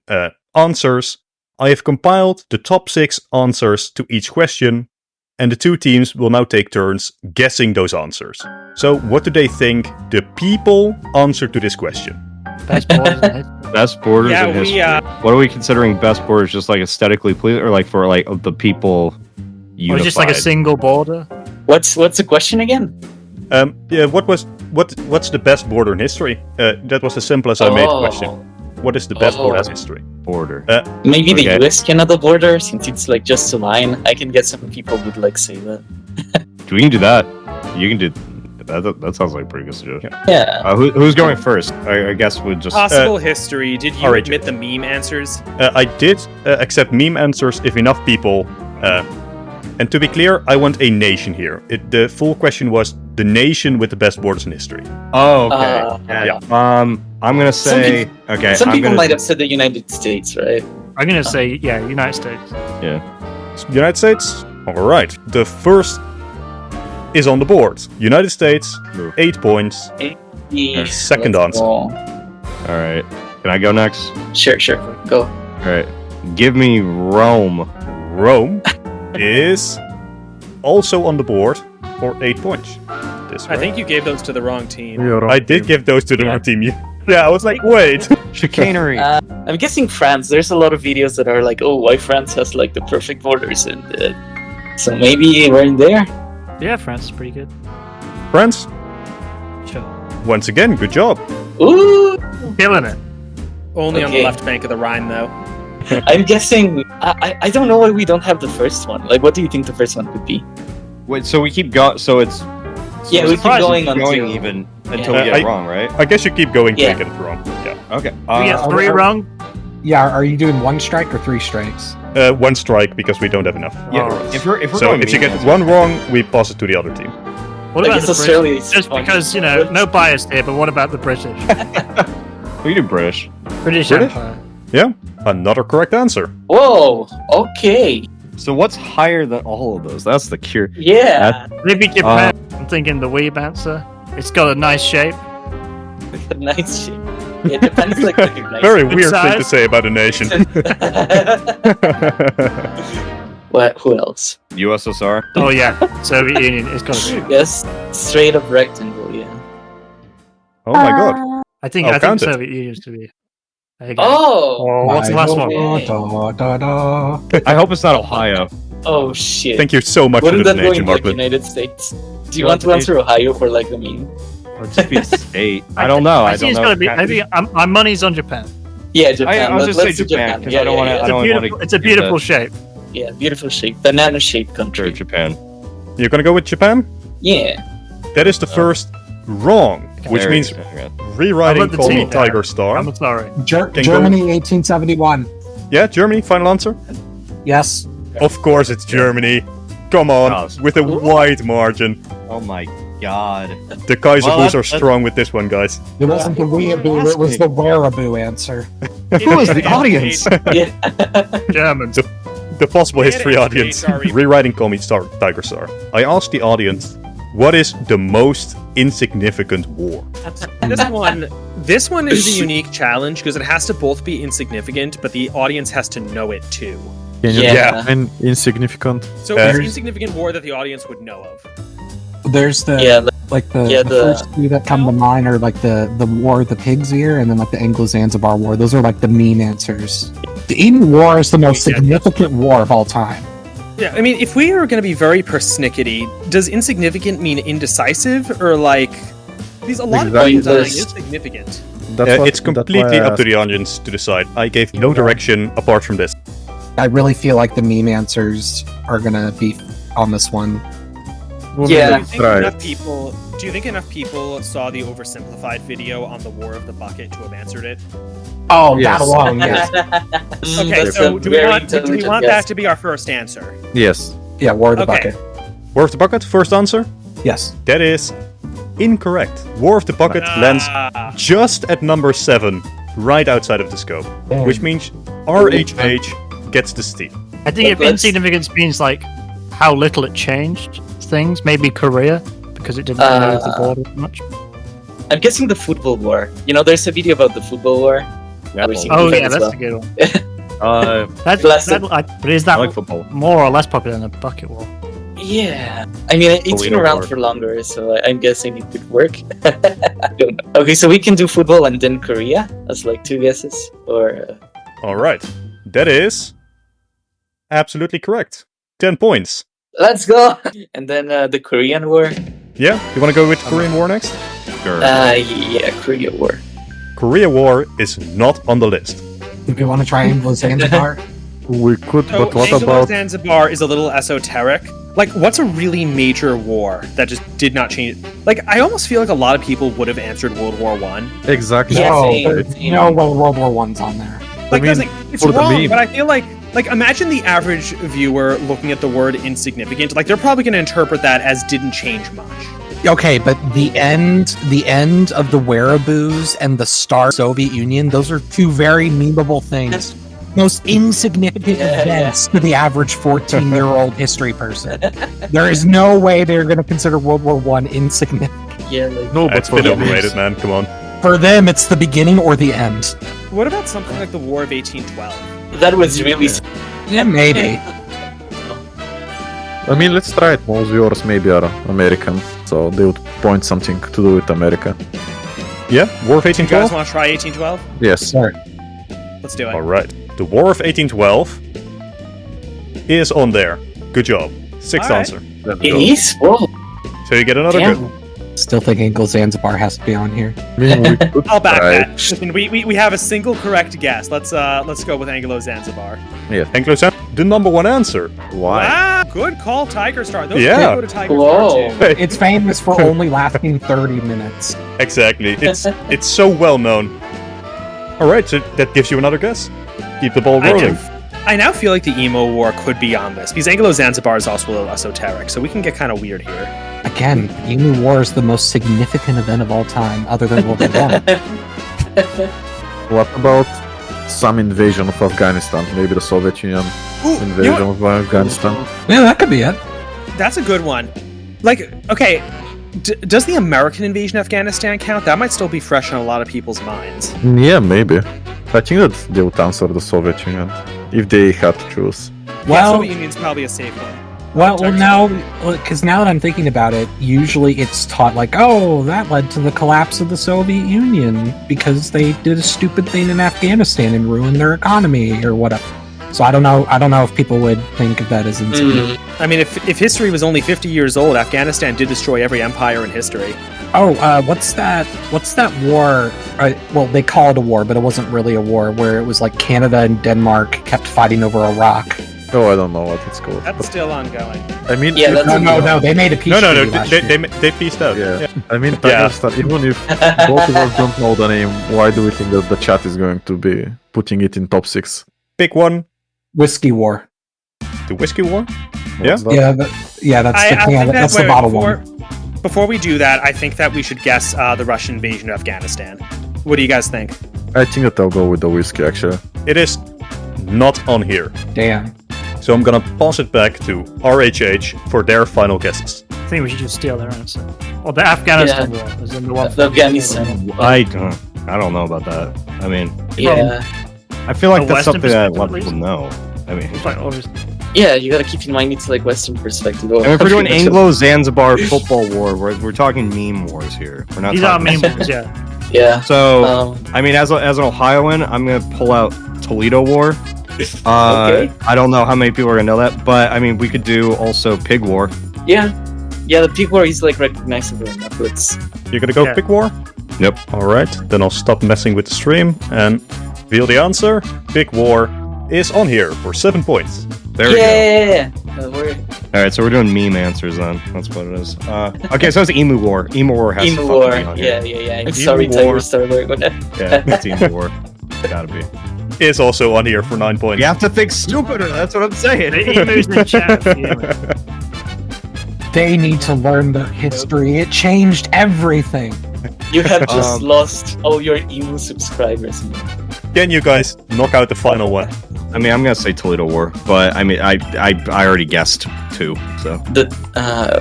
answers. I have compiled the top 6 answers to each question, and the 2 teams will now take turns guessing those answers. So what do they think the people answer to this question? Best borders in history. Best borders in history. What are we considering best borders? Just like aesthetically pleasing, or like for like the people unified? Or just like a single border? What's the question again? Yeah, what's the best border in history? That was as simple as I made the question. What is the best border in history? Border. Maybe the US-Canada border, since it's like just a line. I can guess some people would like say that. We can do that. You can do that. That sounds like a pretty good suggestion. Yeah. Who's going first? I guess we'll just... Possible history. Did you right, admit the meme answers? I did accept meme answers if enough people... and to be clear, I want a nation here. The full question was the nation with the best borders in history. Oh, okay. Yeah. I'm gonna say... Some people might have said the United States, right? I'm gonna say, United States. Yeah. United States? Alright. The first is on the board. United States, 8 points. Second answer. Alright. Can I go next? Sure. Go. Alright. Give me Rome. Rome is also on the board for 8 points. I think you gave those to the wrong team. I did give those to the wrong team. Yeah, I was like, wait. Chicanery. I'm guessing France. There's a lot of videos that are like, oh, why France has like the perfect borders, and so maybe we're in there. Yeah, France is pretty good. France? Sure. Once again, good job. Ooh, Killing it. Only on the left bank of the Rhine, though. I'm guessing. I don't know why we don't have the first one. Like, what do you think the first one could be? Wait, so we keep going. So it's... Yeah, we keep going even until we get it wrong, right? I guess you keep going till you get it wrong. Yeah. Okay. We get 3 wrong? Yeah, are you doing 1 strike or 3 strikes? 1 strike because we don't have enough. Yeah. If we're so if you get 1 wrong, we pass it to the other team. What about guess the Australia British? is Just fun. because, no bias here, but what about the British? We do British. British British? Empire. Yeah, another correct answer. Whoa. Okay. So what's higher than all of those? That's the cure. Yeah. Maybe Japan. I'm thinking the weeb answer. It's got a nice shape. Nice shit. Yeah, Japan is like pretty nice. Very weird thing size. to say about a nation. What? Who else? USSR. Oh yeah, Soviet Union. It's got to be. Yes, straight up rectangle. Yeah. Oh my god. I think count it. Soviet Union to be. There you go. Oh. What's the last one? I hope it's not Ohio. Oh shit. Thank you so much Wouldn't for the that go donation, in like Marklin. United States? Do you want to answer Ohio for like the meme? Or just be a state. I don't know. I think it's gotta be. I think my money's on Japan. Yeah, Japan. I'll just say Let's do Japan, 'cause Yeah, I don't wanna- yeah, I don't wanna It's a beautiful shape. yeah, beautiful shape. Banana shaped Sure, country. Japan. You're gonna go with Japan? Yeah. That is the first wrong, which There means it is. Okay. rewriting How about the Call Me team? Tigerstar. I'm sorry. Can go- Germany, 1871. Yeah, Germany, final answer? Yes. Of course it's Germany. Come on, Oh, with a wide margin. Oh my god. The Kaiser Well, Boos are that's- strong with this one, guys. It wasn't the weeaboo, it was the wearaboo answer. Who was the audience? Yeah. Germans. The possible They had history a audience. sorry. Rewriting Call Me Tigerstar. I asked the audience, what is the most insignificant war? This one is a unique challenge because it has to both be insignificant, but the audience has to know it too. Can you Yeah. define insignificant? So it's an insignificant war that the audience would know of. There's the Yeah. the first 2 that come to mind are like the War of the Pigs Ear and then like the Anglo-Zanzibar War. Those are like the meme answers. The Eden War is the most significant war of all time. Yeah, I mean, if we are going to be very persnickety, does insignificant mean indecisive or like? Because a lot of Exactly. things are like Pointless. insignificant. It's completely up to the audience to decide. I gave no direction apart from this. I really feel like the meme answers are gonna be on this one. Yeah. Do you think enough people saw the oversimplified video on the War of the Bucket to have answered it? Oh, Yes. that alone, yes. Okay, so do we want that to be our first answer? Yes. Yeah, War of the Okay. Bucket. War of the Bucket, first answer? Yes. That is incorrect. War of the Pocket lands just at number 7, right outside of the scope, which means RHH gets the steal. I think if insignificance means like how little it changed things, maybe Korea, because it didn't move the border much. I'm guessing the football war. You know, there's a video about the football war. Oh yeah, that's a good one. But is that I like football. more or less popular than a bucket war? Yeah. I mean, it's been around for longer, so I'm guessing it could work. I don't know. Okay, so we can do football and then Korea as like 2 guesses, or... All right. That is absolutely correct. 10 points. Let's go! And then the Korean War. Yeah? You want to go with Korean War next? Sure. Yeah, Korea War. Korea War is not on the list. Do we want to try Anglo-Zanzibar? We could, So but what about... Zanzibar is a little esoteric. Like, what's a really major war that just did not change? Like, I almost feel like a lot of people would have answered World War One. Exactly. Yeah, No, same. there's no way World War One's on there. Like, mean, it's for the wrong, meme. but I feel like imagine the average viewer looking at the word insignificant. Like, they're probably going to interpret that as didn't change much. Okay, but the end of the Wereaboos and the Star Soviet Union, those are 2 very memeable things. Most insignificant events to the average 14-year-old history person. There is no way they're going to consider World War One insignificant. Yeah, like... No, but It's for been the overrated, man. Come on. For them, it's the beginning or the end. What about something like the War of 1812? That was really... Yeah, maybe. I mean, let's try it. Most viewers maybe are American, so they would point something to do with America. Yeah? War of You guys 1812? want to try 1812? Yes. Sorry. Let's do it. All right. The War of 1812 is on there. Good job. 6th All right. answer. Let's It go. is? Whoa. So you get another Damn. good. Still think Anglo-Zanzibar has to be on here. I mean, we could I'll back try that. it. Listen, we have a single correct guess. Let's go with Anglo-Zanzibar. Anglo-San, the number 1 answer. Why? Ah, good call, Tigerstar. Those Yeah. go to Tigerstar Whoa. too. It's famous for only lasting 30 minutes. Exactly. It's so well known. All right, so that gives you another guess. Keep the ball rolling. I now feel like the emo war could be on this because Anglo-Zanzibar is also a little esoteric, so we can get kind of weird here. Again, Emu War is the most significant event of all time, other than World War One. What about some invasion of Afghanistan? Maybe the Soviet Union invasion of Afghanistan. Yeah, that could be it. That's a good one. Like, okay, does the American invasion of Afghanistan count? That might still be fresh in a lot of people's minds. Yeah, maybe. I think that they would answer the Soviet Union if they had to choose. Yeah, Well, Soviet Union's probably a safe one. well, now, because now that I'm thinking about it, usually it's taught like, oh, that led to the collapse of the Soviet Union because they did a stupid thing in Afghanistan and ruined their economy or whatever. So I don't know if people would think of that as insignificant. I mean, if history was only 50 years old, Afghanistan did destroy every empire in history. Oh, what's that war? Well, they call it a war, but it wasn't really a war, where it was like Canada and Denmark kept fighting over a rock. Oh, I don't know what it's called. That's still ongoing. I mean, Yeah, if- that's No, they made a peace No, treaty last year. they pieced out. yeah. I mean, Yeah. Tigerstar, even if both of us don't know the name, why do we think that the chat is going to be putting it in top 6? Pick one. Whiskey War. The Whiskey War? What's that? That's the bottle one. Before we do that, I think that we should guess the Russian invasion of Afghanistan. What do you guys think? I think that I'll go with the whiskey, actually. It is not on here. Damn. So I'm gonna pass it back to RHH for their final guesses. I think we should just steal their answer. Or the Afghanistan war. As in the one The Afghanistan. I don't know about that. I mean, Yeah. I feel like A that's Western something that a lot of perspective, people know. I mean, It's like, obviously. Yeah, you gotta keep in mind it's like Western perspective. I mean, if we're doing Anglo-Zanzibar football war, we're talking meme wars here. We're not These are talking. meme ones, yeah. Yeah. So, I mean, as an Ohioan, I'm gonna pull out Toledo War. Okay. I don't know how many people are gonna know that, but I mean, we could do also Pig War. Yeah. Yeah, the Pig War is like recognizable enough. It's You're gonna go Yeah. Pick War? Yep. Alright, then I'll stop messing with the stream and reveal the answer. Pick War is on here for 7 points. There we go. yeah. All right, so we're doing meme answers then. That's what it is. Okay, so it's Emu War. Emu War has to Emu fucking War. be on here. Yeah. I'm Emu sorry, War. Tigerstar. Yeah, it's Emu War. Gotta be. Is also on here for 9 points. You have to think stupider. That's what I'm saying. The emus in the chat. Yeah. They need to learn the history. It changed everything. You have just lost all your emu subscribers. Can you guys knock out the final one? I mean, I'm gonna say Toledo War, but I mean, I already guessed 2, so.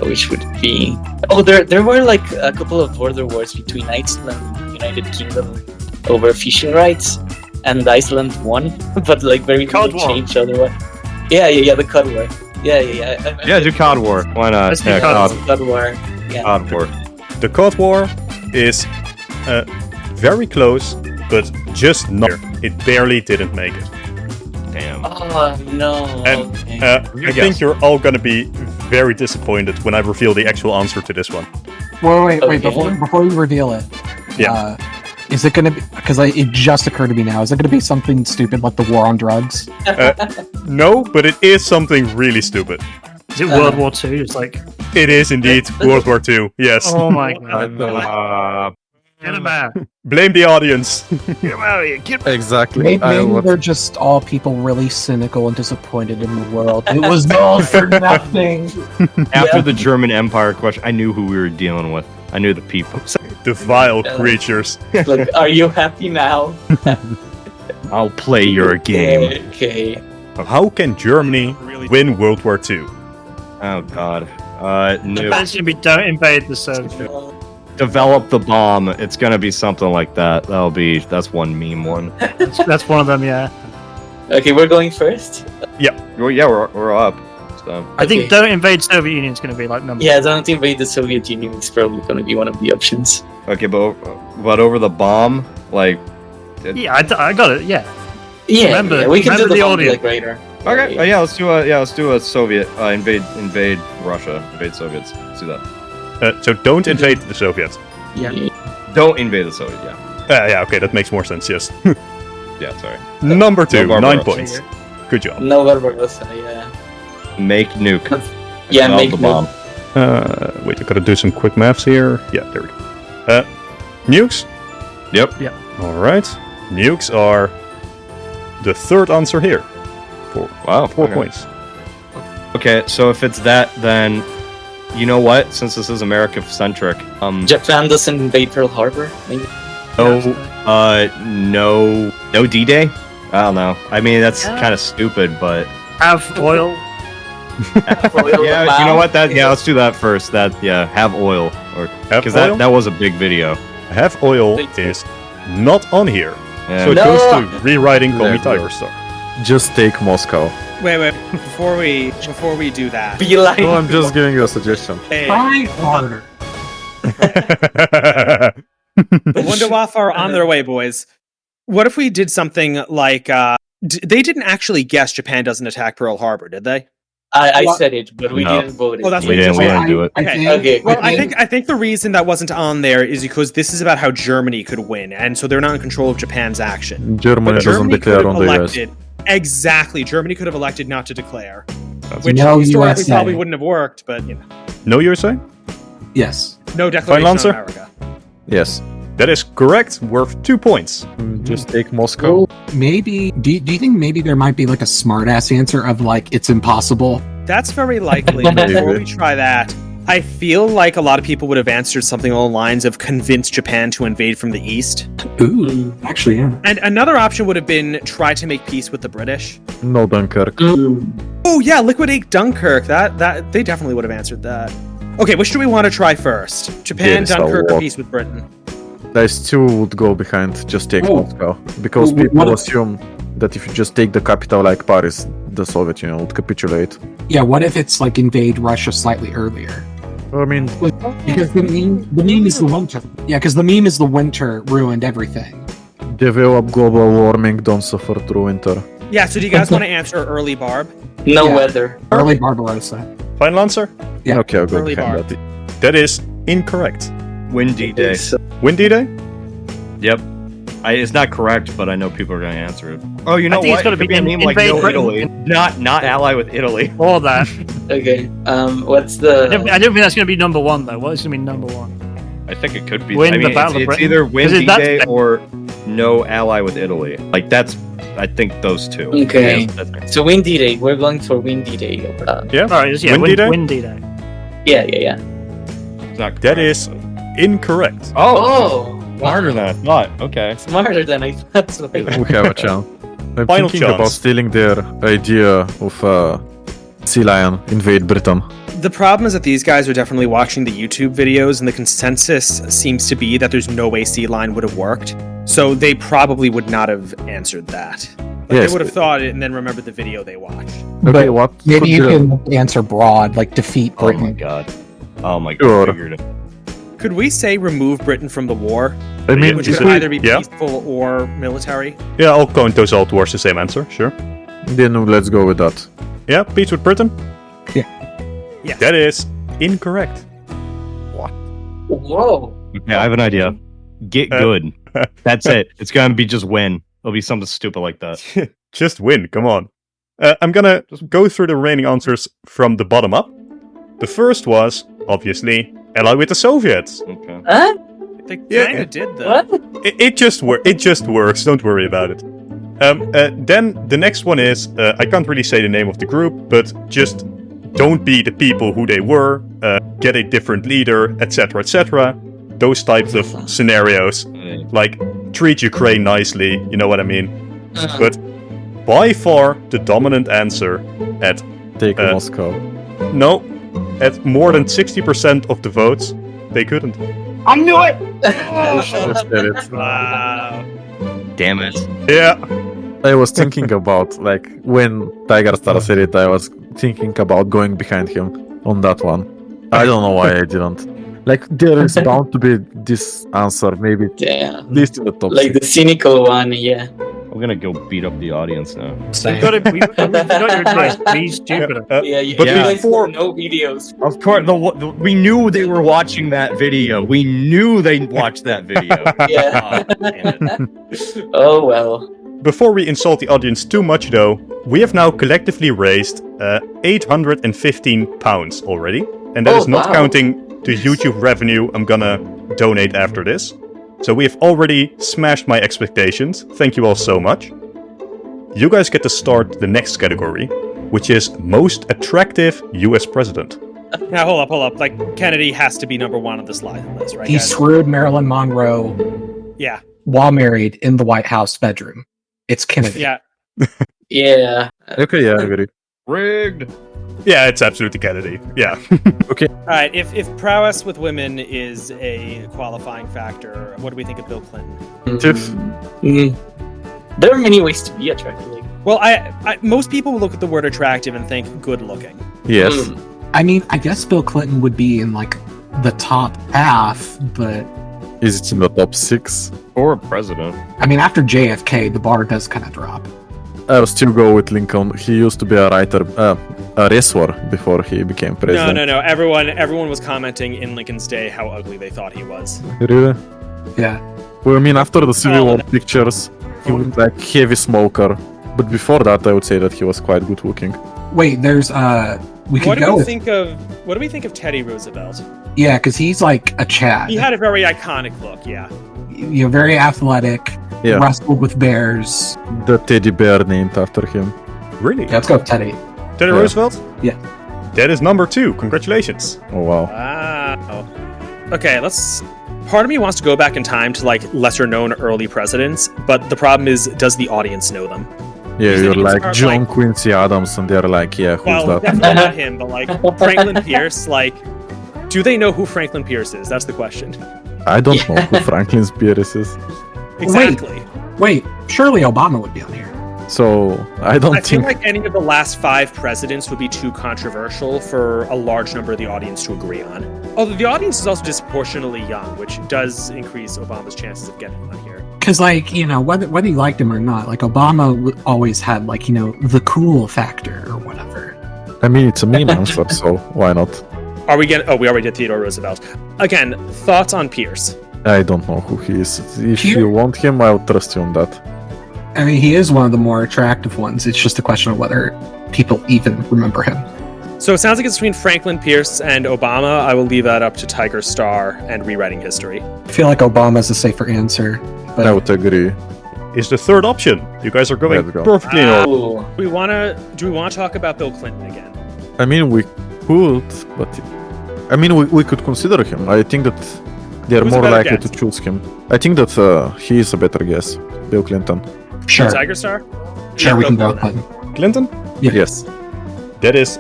Which would be... Oh, there were like a couple of border wars between Iceland and United Kingdom over fishing rights, and Iceland won, but like very little changed otherwise. Yeah, the Cod War. Yeah, do Cod War. Why not? Yeah, Cod War. Yeah. Cod War. The Cod War is very close, but just not. It barely didn't make it. Damn. Oh no. And okay. I think you're all gonna be very disappointed when I reveal the actual answer to this one. Wait, Okay. before you reveal it. Yeah. Is it gonna be, because it just occurred to me now, is it gonna be something stupid like the war on drugs? No, but it is something really stupid. Is it World War II? It's like, It is indeed World War II, yes. oh my god. Get him out. Blame the audience. Get him out of here. Get Exactly. Maybe they're just all people really cynical and disappointed in the world. It was all for nothing. After the German Empire question, I knew who we were dealing with. I knew the people. The vile creatures. Like, are you happy now? I'll play your game. Okay. How can Germany win World War II? Oh god. No. It's gonna be don't invade the Soviet. Develop the bomb. It's gonna be something like that. That's one meme one. That's one of them, yeah. Okay, we're going first. Well, yeah, we're up. So. I think Okay. don't invade Soviet Union is gonna be like number. Yeah, don't invade the Soviet Union is probably going to be one of the options. Okay, but over the bomb, like. Yeah, I got it. Yeah. Yeah, Remember- yeah, we can do remember the the bomb audience. like later. Okay, yeah, let's do a Soviet invade Russia, invade Soviets. Let's do that. So don't invade the Soviets. Yeah. Don't invade the Soviet. Yeah. Yeah, okay, that makes more sense, yes. Yeah, sorry. Number 2, No 9 Barbarossa. points. Good job. No Barbarossa, yeah. Make nuke. Yeah, Develop make the bomb. bomb. Wait, I gotta do some quick maths here. Yeah, there we go. Nukes? Yep. Alright. Nukes are the third answer here. Wow. 4 okay. points. Okay, so if it's that, then you know what? Since this is America-centric, Japan doesn't invade Pearl Harbor, maybe? no D-Day? I don't know. I mean, that's kind of stupid, but Have oil. yeah, you know what? Let's do that first. Have oil, or Have because oil? that was a big video. Have oil is not on here. Yeah. So it No! goes to rewriting Call Me There we go. Tigerstar. Just take Moscow. Wait. Before we do that, Be like. No, I'm just giving you a suggestion. hey, Try harder. the Wunderwaffe are on their way, boys. What if we did something like they didn't actually guess Japan doesn't attack Pearl Harbor, did they? I said it, but we No. didn't vote it. Oh, that's We what you didn't said. do it. Okay. Well, I think the reason that wasn't on there is because this is about how Germany could win, and so they're not in control of Japan's action. Germany But doesn't Germany declare could on have the US. elected. Exactly, Germany could have elected not to declare, That's which No historically USA. probably wouldn't have worked. But you know, No USA? Yes. no declaration answer? on America. Yes. That is correct, worth 2 points. Just take Moscow. Maybe. Do you think maybe there might be like a smartass answer of like it's impossible? That's very likely. But before we try that, I feel like a lot of people would have answered something along the lines of convince Japan to invade from the east. Ooh, actually, yeah. And another option would have been try to make peace with the British. No Dunkirk. Oh yeah, liquidate Dunkirk. That they definitely would have answered that. Okay, which do we want to try first? Japan, Yes, I'll Dunkirk, or walk. peace with Britain? I still would go behind. Just take Oh. Moscow. Because Well, people what if- assume that if you just take the capital like Paris, the Soviet Union would capitulate. Yeah, what if it's like invade Russia slightly earlier? I mean, Because the meme is the winter. Yeah, because the meme is the winter ruined everything. develop global warming, don't suffer through winter. Yeah. So do you guys want to answer early Barb? No Yeah. weather. Early Barbarossa. Final answer? Yeah. Okay, I'll go Early behind bar. that. That is incorrect. Win D-Day. Win D-Day? Yep. It's not correct, but I know people are going to answer it. Oh, you know think what? it's gonna It could be a name like invade No Britain. Italy. Not ally with Italy. Or that. Okay. What's I don't the? think that's going to be number one though. What is going to be number one? I think it could be. Win I the mean, Battle of it's Britain? either win Is it that- D-Day or no ally with Italy. Like that's, I think those two. Okay. That's- So Windy Day. We're going for Windy Day. Yeah? All right, just, yeah, Windy Day? Windy Day. Yeah. It's not That is incorrect. Oh, smarter than I thought. Okay. smarter than I thought. So. We have a chance. I'm Final thinking about chance. stealing their idea of Sea Lion invade Britain. The problem is that these guys are definitely watching the YouTube videos, and the consensus seems to be that there's no way Sea Lion would have worked. So they probably would not have answered that. Like, Yes. they would have thought it and then remembered the video they watched. Okay, But what? maybe could you the- can answer broad, like defeat Oh my Britain. god. Oh my Sure. god. Figured it. Could we say remove Britain from the war? I mean, Which is could it- either be yeah. peaceful or military? Yeah, I'll count those all towards the same answer, sure. then let's go with that. Yeah, peace with Britain? Yes. That is incorrect. Whoa. Okay, I have an idea. Get good. That's it. It's gonna be just win. It'll be something stupid like that. Just win, come on. I'm gonna go through the remaining answers from the bottom up. The first was, obviously, ally with the Soviets. Okay. Huh? They Yeah. kind of did, though. What? It just works, don't worry about it. Then the next one is, I can't really say the name of the group, but just don't be the people who they were, get a different leader, etc., etc. Those types of scenarios. Like, treat Ukraine nicely, you know what I mean? But by far the dominant answer at, Take Moscow. no, at more than 60% of the votes, they couldn't. I knew it! Let's get it. Wow. Damn it. Yeah, I was thinking about, like, when Tigerstar said it, I was thinking about going behind him on that one. I don't know why I didn't. Like, there is bound to be this answer, maybe at Damn. least in the top Like six. the cynical one, yeah. I'm gonna go beat up the audience now. We've got your advice. Be stupider. Yeah, you But guys before- no videos. Of course, we knew they were watching that video. We knew they watched that video. Yeah. Oh, damn it. Oh well. before we insult the audience too much though, we have now collectively raised £815 already. And that Oh, is not wow. counting the YouTube revenue I'm gonna donate after this. So we have already smashed my expectations. Thank you all so much. You guys get to start the next category, which is most attractive US president. Now, hold up. Like, Kennedy has to be number one on this list, right, He guys? screwed Marilyn Monroe Yeah. while married in the White House bedroom. It's Kennedy. Yeah. Yeah. Okay, yeah, I agree. Rigged. Yeah, it's absolutely Kennedy. Yeah. All right. If prowess with women is a qualifying factor, what do we think of Bill Clinton? Tiff. Mm. There are many ways to be attractive. Like, Well, I most people will look at the word attractive and think good looking. Yes. mm. I mean, I guess Bill Clinton would be in like the top half, but Is it in the top 6? Or a president. I mean, after JFK, the bar does kind of drop. I'll still go with Lincoln. He used to be a writer, a wrestler before he became president. No. Everyone was commenting in Lincoln's day how ugly they thought he was. Really? Yeah. Well, I mean, after the Civil Oh, War pictures, he was like heavy smoker. But before that, I would say that he was quite good looking. Wait, there's we could What go do we with, think of Teddy Roosevelt? yeah, because he's like a Chad. He had a very iconic look. Yeah. You know, very athletic. Yeah. Wrestled with bears. The teddy bear named after him. Really? Yeah, let's go with Teddy. Teddy Yeah. Roosevelt? Yeah. That is number 2. Congratulations. Oh wow. Wow. Okay, part of me wants to go back in time to like lesser known early presidents, but the problem is, does the audience know them? Yeah, Because then you're you like start, John like- Quincy Adams, and they're like, yeah, who's Well, that? definitely not him, but like Franklin Pierce, like, do they know who Franklin Pierce is? That's the question. I don't know who Franklin Spears is. Exactly. Wait, surely Obama would be on here. So I don't I feel think. like any of the last 5 presidents would be too controversial for a large number of the audience to agree on. Although the audience is also disproportionately young, which does increase Obama's chances of getting on here. Because, like, you know, whether you liked him or not, like, Obama always had, like, you know, the cool factor or whatever. I mean, it's a mean answer, so why not? Are we getting? Oh, we already did Theodore Roosevelt. Again, thoughts on Pierce? I don't know who he is. If Here- you want him, I'll trust you on that. I mean, he is one of the more attractive ones. It's just a question of whether people even remember him. So it sounds like it's between Franklin Pierce and Obama. I will leave that up to Tigerstar and rewriting history. I feel like Obama's a safer answer. But I would agree. Is the third option. You guys are going Let's go. perfectly in order. Oh. Do we want to talk about Bill Clinton again? I mean, we could, but I mean, we could consider him. I think that they're Who's a more better likely guess? to choose him. I think that he is a better guess, Bill Clinton. Sure, Tigerstar? sure, we can go for it. with Clinton. Clinton? Yes. That is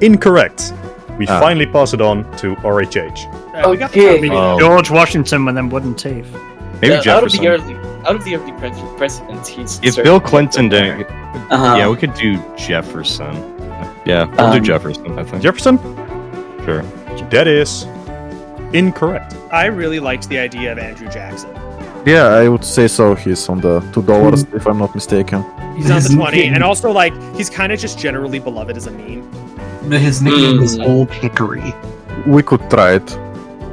incorrect. We Ah. finally pass it on to RHH. We got Okay. the Oh. George Washington with them wooden teeth. Maybe Out of Jefferson. the early presidents, he's If certainly Bill Clinton the did, winner. Uh-huh. yeah, we could do Jefferson. Yeah, we'll do Jefferson. I think. Jefferson? Sure. That is incorrect. I really liked the idea of Andrew Jackson. Yeah, I would say so. He's on the $2, if I'm not mistaken. He's on His the 20, nickname- and also like he's kind of just generally beloved as a meme. His nickname is Old Hickory. We could try it.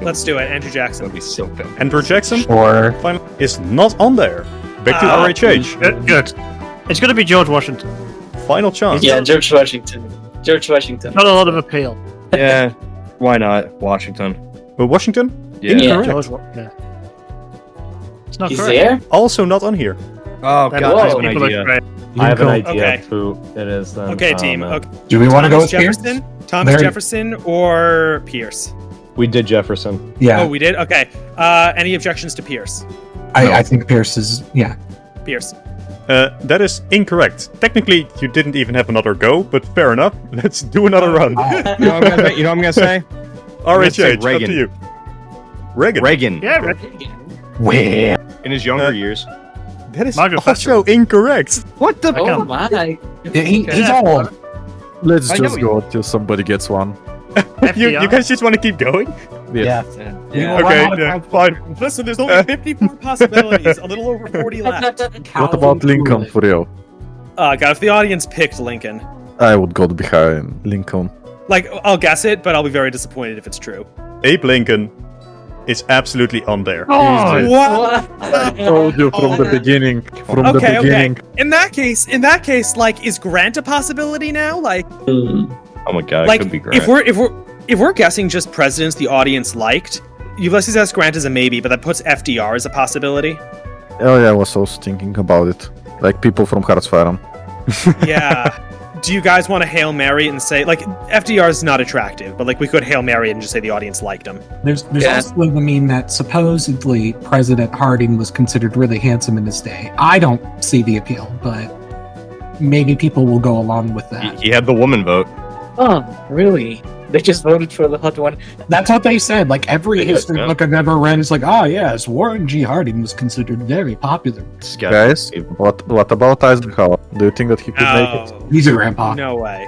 Let's do it, Andrew Jackson. That'd be so bad. Andrew Jackson Or finally is not on there. Back to Ah. RHH. Good. It's going to be George Washington. Final chance. Yeah, George Washington. George Washington. Not a lot of appeal. Yeah, why not Washington? Washington? Yeah. Incorrect. George, yeah. It's not He's correct. there? Also not on here. Oh Then god, Whoa. I have an people are idea. great. I have an Lincoln. idea Okay. of who it is then. Okay, team. man. Okay. do we want to go with Thomas Pierce? Jefferson? Thomas Very- Jefferson or Pierce? We did Jefferson. Yeah, Oh, we did? Okay. Any objections to Pierce? I think Pierce is. Yeah, Pierce. That is incorrect. Technically, you didn't even have another go, but fair enough. Let's do another run. You know what I'm gonna say? RHH, up Reagan. to you. Reagan. Reagan. Yeah, right. where? In his younger years. That is Margaret also incorrect. What the? Oh my. He's old. Let's I know just you- go till somebody gets one. You FDR. guys just want to keep going? Yeah. Okay, yeah, fine. Listen, there's only 54 possibilities, a little over 40 left. What about Lincoln for real? God, if the audience picked Lincoln, I would go behind Lincoln. like, I'll guess it, but I'll be very disappointed if it's true. Abe Lincoln is absolutely on there. Oh, What? I told you from the beginning. From the Okay, beginning. okay. In that case, like, is Grant a possibility now? Like, Oh my god, it like could be great. if we're guessing just presidents the audience liked, Ulysses S. Grant is a maybe, but that puts FDR as a possibility. Oh yeah, I was also thinking about it. Like people from Hearts Fire 'em. Yeah. Do you guys want to Hail Mary and say, like, FDR is not attractive, but, like, we could Hail Mary and just say the audience liked him. There's Yeah. also the meme that supposedly President Harding was considered really handsome in his day. I don't see the appeal, but maybe people will go along with that. He had the woman vote. Oh, really? They just voted for the hot one. That's what they said. Like every history Yeah. book I've ever read is like, oh yes, Warren G. Harding was considered very popular. Guys, what about Eisenhower? Do you think that he could make it? Oh, He's a grandpa. no way.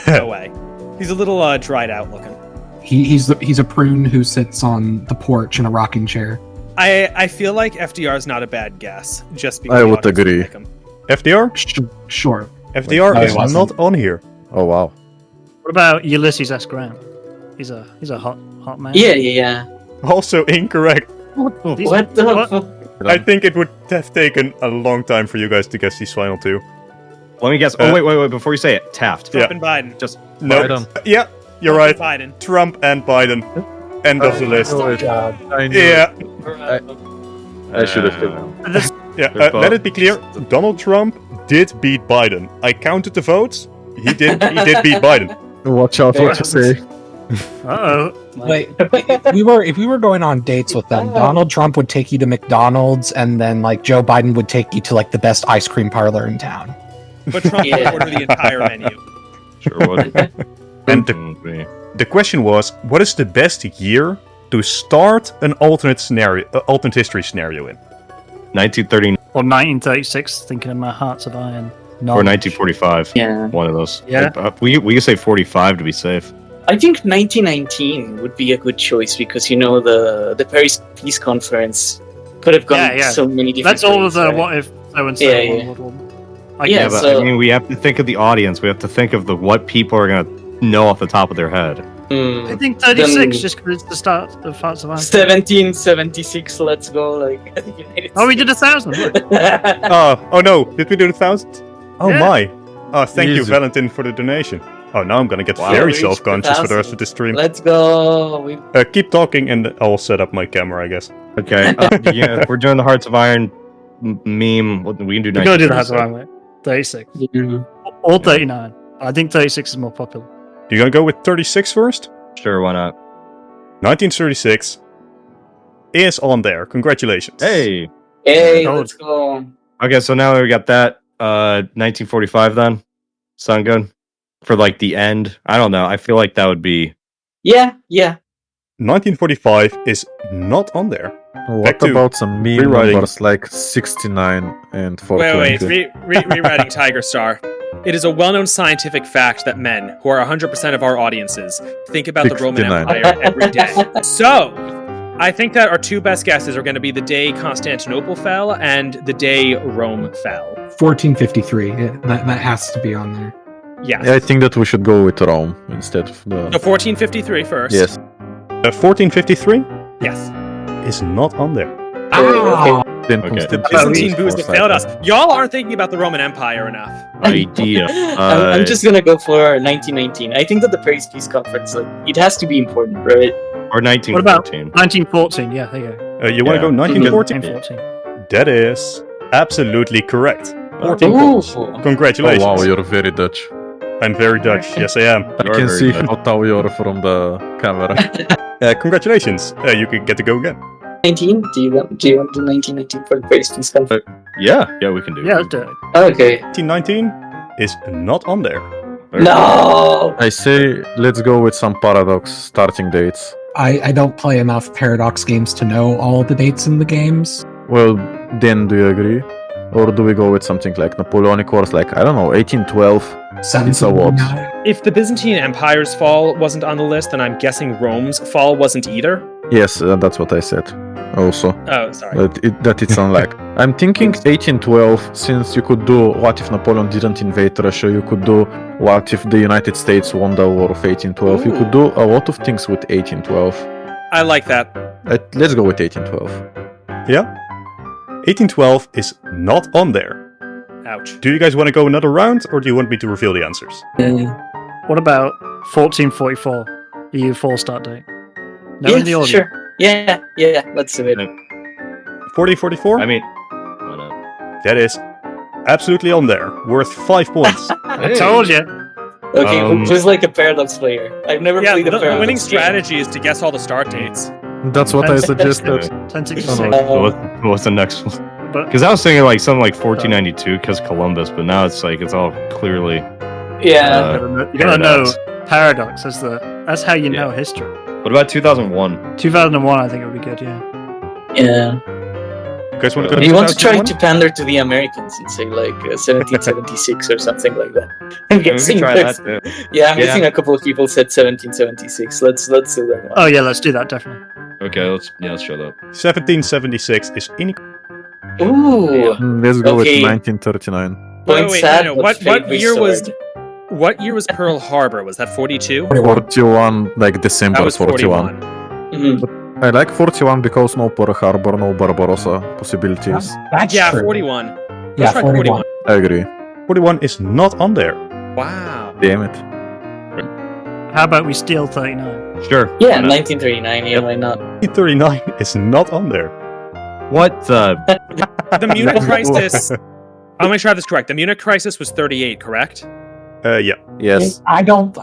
No way. He's a little dried out looking. He's a prune who sits on the porch in a rocking chair. I feel like FDR is not a bad guess, just because I the would audience agree. pick him. FDR? Sure. FDR No, he is wasn't. not on here. Oh wow. What about Ulysses S. Grant? He's a hot man. Yeah. Also incorrect. These- What the what? fuck? I think it would have taken a long time for you guys to guess these final two. Let me guess. Oh, wait. Before you say it, Taft. Trump Yeah. and Biden. Just No. Biden. Yeah, you're Trump right. and Biden. Trump and Biden. End of the list. Oh, I knew. Yeah, I should have taken. yeah. They're both- Let it be clear. Donald Trump did beat Biden. I counted the votes. He did beat Biden. Watch out what you say. Uh-oh. Wait, if we were going on dates with them, Donald Trump would take you to McDonald's, and then like Joe Biden would take you to like the best ice cream parlor in town. But Trump Yeah. would order the entire menu. sure would. And the question was, what is the best year to start an alternate history scenario in? 1939 Or 1936, thinking of my Hearts of Iron. or 1945. Yeah. One of those. Yeah. We can say 45 to be safe. I think 1919 would be a good choice because the Paris Peace Conference could have gone Yeah. so many different That's all of ways, the right? what if so and so. Yeah. I Yeah, Yeah, guess. but so- I mean, we have to think of the audience. We have to think of what people are gonna know off the top of their head. Hmm. I think 36 Then- just because it's the start of Hearts of Iron. 1776, let's go. Like, United Oh, we did 1,000. Look. States. Oh no! Did we do the 1,000? Oh Yeah. my! Oh, thank you, Easy. Valentin, for the donation. Oh, now I'm gonna get Wow. very Reached the self-conscious for the 1,000. rest of this stream. Let's go. Keep talking, and I'll set up my camera, I guess. Okay. Yeah, if we're doing the Hearts of Iron meme, we can do. We're going to do the Hearts of 1936. Iron, mate. 36. Yeah. Or 39. I think 36 is more popular. You gonna go with 36 first? Sure, why not? 1936 is on there. Congratulations. Hey. Hey, let's go. Okay, so now we got that. 1945 then. Sound good? For like the end. I don't know. I feel like that would be. Yeah. 1945 is not on there. What to about some meme rewriting. numbers like 69 and 420? Wait. Rewriting Tigerstar. It is a well-known scientific fact that men, who are 100% of our audiences, think about the Roman 69. Empire every day. So, I think that our two best guesses are going to be the day Constantinople fell and the day Rome fell. 1453. That has to be on there. Yes. I think that we should go with Rome instead of the... So 1453 first. Yes. 1453 Yes. is not on there. Then Okay. comes The the Byzantine booze that failed us. Y'all aren't thinking about the Roman Empire enough. Idea. I'm just gonna go for 1919. I think that the Paris Peace Conference, like, it has to be important, right? Or What about 1914. 1914? Yeah, there you go. You want to go 1914? 1914. That is absolutely correct. 14 Ooh. points. Oh Congratulations. wow, you're very Dutch. I'm very Dutch. Yes, I am. I can see how you're from the camera. Congratulations. You could get to go again. 19? Do you want to do 1919 for the Paris Peace Conference? Yeah, we can do Yeah, it. let's do it. Okay. 1919 is not on there. No! I say let's go with some paradox starting dates. I don't play enough Paradox games to know all the dates in the games. Well, then do you agree? Or do we go with something like Napoleonic Wars, like, I don't know, 1812? It's a what? If the Byzantine Empire's fall wasn't on the list, then I'm guessing Rome's fall wasn't either. Yes, that's what I said. Also, Oh, sorry. that it's unlike. I'm thinking 1812, since you could do what if Napoleon didn't invade Russia, you could do what if the United States won the War of 1812. You could do a lot of things with 1812. I like that. Let's go with 1812. Yeah. 1812 is not on there. Ouch. Do you guys want to go another round, or do you want me to reveal the answers? What about 1444? EU4 start date. No, in the Yeah, audio. sure. Yeah, let's do it. 4044? I mean, why not? That is absolutely on there. Worth 5 points. I told you. Okay, just like a Paradox player. I've never Yeah, played a the Paradox winning game. strategy is to guess all the start dates. That's what I suggested. 1066. What's the next one? But Because I was thinking like something like 1492 because Columbus, but now it's like it's all clearly. Yeah. you gotta know Paradox. paradox. That's how you know history. What about 2001? 2001, I think it would be good. Yeah. Yeah. You guys want to go Do to you want to try 2001? to pander to the Americans and say like 1776 or something like that? I'm We can guessing. try that too. Yeah, I'm Yeah. guessing a couple of people said 1776. Let's do that one. Oh yeah, let's do that definitely. Okay, let's show that. 1776 is in. Ooh. Let's go with Okay. 1939. Point Wait, sad, no, but what fate year was restored. what year was Pearl Harbor? Was that 42? 41, like December That was 41. 41. Mhm. I like 41 because no Pearl Harbor, no Barbarossa possibilities. That's Yeah, true. 41. Yeah, Let's try 41. I agree. 41 is not on there. Wow. Damn it. How about we steal 39? Sure. Yeah, why not? 1939. Yeah, why not? 1939 is not on there. What the? The Munich crisis. I'm gonna try this correct. The Munich crisis was 38, correct? Yeah. Yes. I don't.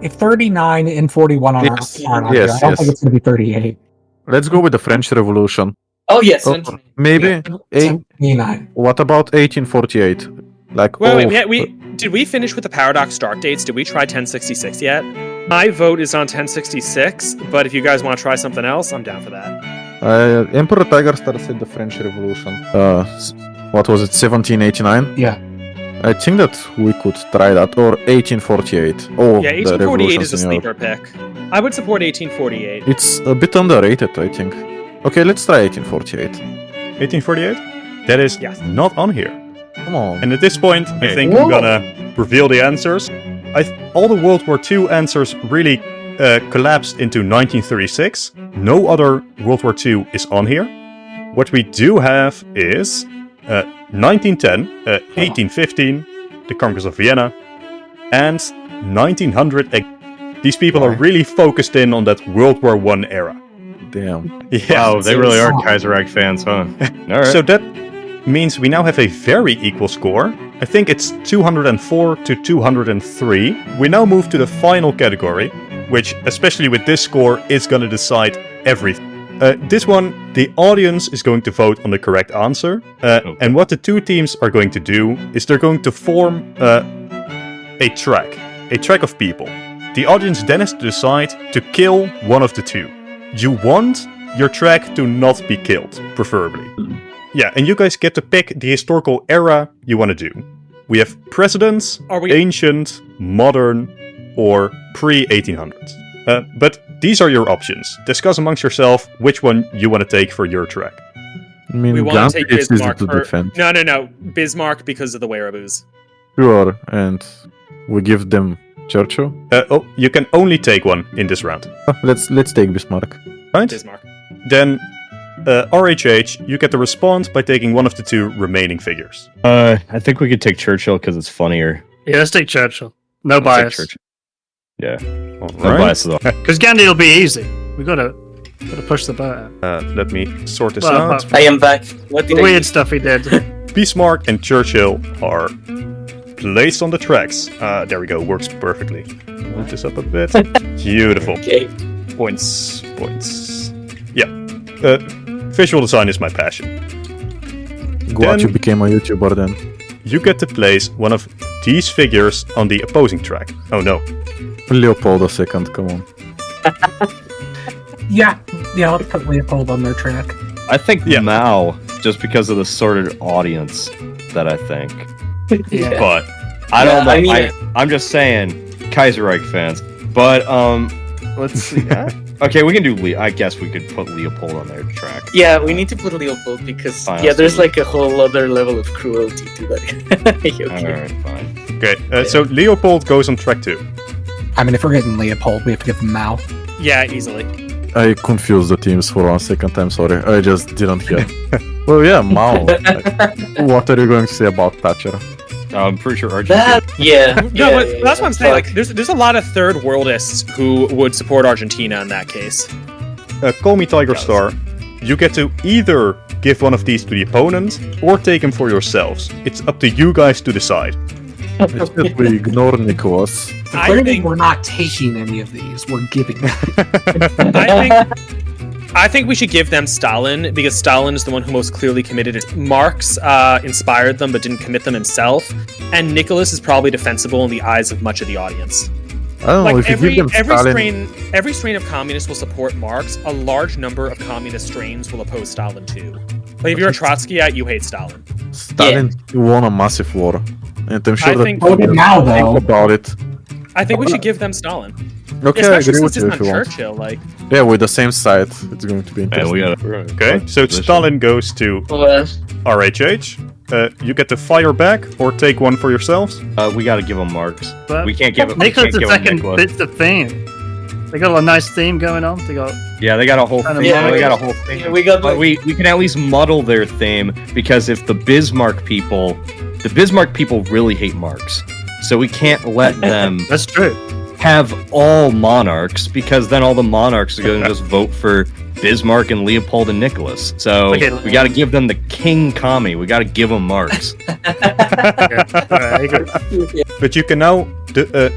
If 39 and 41 are Yes. aren't on Yes, there, I don't yes. think it's going to be 38. Let's go with the French Revolution. Oh yes. Oh, maybe. Eight, 79. what about 1848? Like, Wait, oh, did we finish with the paradox start dates? Did we try 1066 yet? My vote is on 1066, but if you guys want to try something else, I'm down for that. Emperor Tigerstar said the French Revolution. What was it, 1789? Yeah. I think that we could try that, or 1848. Oh, Yeah, the 1848 Revolution, is a senor. sleeper pick. I would support 1848. It's a bit underrated, I think. Okay, let's try 1848. 1848? That is Yes. not on here. Come on. And at this point, I Okay. think Whoa. I'm gonna reveal the answers. All the World War II answers really collapsed into 1936. No other World War II is on here. What we do have is 1910, 1815, the Congress of Vienna, and 1900. These people are really focused in on that World War I era. Damn. Yeah. Wow, they really are Kaiserreich fans, huh? All right. So that means we now have a very equal score. I think it's 204 to 203. We now move to the final category, which, especially with this score, is going to decide everything. This one, the audience is going to vote on the correct answer. And what the two teams are going to do is they're going to form a track of people. The audience then has to decide to kill one of the two. You want your track to not be killed, preferably. Yeah, and you guys get to pick the historical era you want to do. We have presidents, ancient, modern, or pre-1800s. But these are your options. Discuss amongst yourself which one you want to take for your track. I mean, We want to take it's easy Bismarck to for... defend. No. Bismarck because of the Wereaboos. Sure, and we give them Churchill. You can only take one in this round. Let's take Bismarck. Right? Bismarck. Then, RHH, you get to respond by taking one of the two remaining figures. I think we could take Churchill because it's funnier. Yeah, let's take Churchill. No Let's take bias. Churchill. Yeah. All No right. bias at all. Because Gandhi will be easy. We gotta push the boat out. Let me sort this Well, out. apart from I am back. What the did I weird do? stuff he did. Bismarck and Churchill are placed on the tracks. There we go, works perfectly. Move this up a bit. Beautiful. Okay. Points. Yeah. Visual design is my passion. Glad Then- you became a YouTuber then. You get to place one of these figures on the opposing track. Oh no. Leopold II, come on. Yeah, let's put Leopold on their track. I think Yeah. Mao, just because of the sorted audience that I think. Yeah. But I don't know. I mean- I'm just saying, Kaiserreich fans. But let's see. Okay, we can do. I guess we could put Leopold on their track. Yeah, we need to put Leopold because Fine, there's absolutely. like a whole other level of cruelty to that. Okay. All right, fine. Okay, so Leopold goes on track 2. I mean, if we're getting Leopold, we have to give him Mao. Yeah, easily. I confused the teams for 1 second, I'm sorry. I just didn't hear. Well, yeah, Mao. What are you going to say about Thatcher? I'm pretty sure Argentina. That, yeah. No, yeah, but yeah, that's what I'm saying. Fuck. Like, there's a lot of third worldists who would support Argentina in that case. Call me Tigerstar. You get to either give one of these to the opponent or take them for yourselves. It's up to you guys to decide. Instead, we ignore Nicholas. I Clearly, think we're not taking any of these. We're giving them. I think we should give them Stalin because Stalin is the one who most clearly committed it. Marx inspired them but didn't commit them himself, and Nicholas is probably defensible in the eyes of much of the audience. I don't know, Like if you give them Stalin... every strain of communists will support Marx. A large number of communist strains will oppose Stalin too. Like if you're a Trotskyite, you hate Stalin. Stalin won a massive war. And I'm sure I that think- people Vote him now, though. think about it. I think we should give them Stalin. Okay, I Especially agree with since you it's if you not want. Churchill. Like, Yeah, with the same side, it's going to be And interesting. we gotta. Okay, so Stalin goes to Well, RHH. You get to fire back or take one for yourselves. We gotta give them Marks. But We can't give them. Nicholas give II Nicholas. fits the theme. They got a nice theme going on. They got Yeah, they got a whole Kind of theme. Yeah, they got a whole theme. yeah, we got But we can at least muddle their theme because if the Bismarck people really hate Marx, so we can't let them that's true. have all monarchs because then all the monarchs are going to just vote for Bismarck and Leopold and Nicholas. So Okay. we got to give them the king commie. We got to give them Marx. Yeah. All right, I agree. But you can now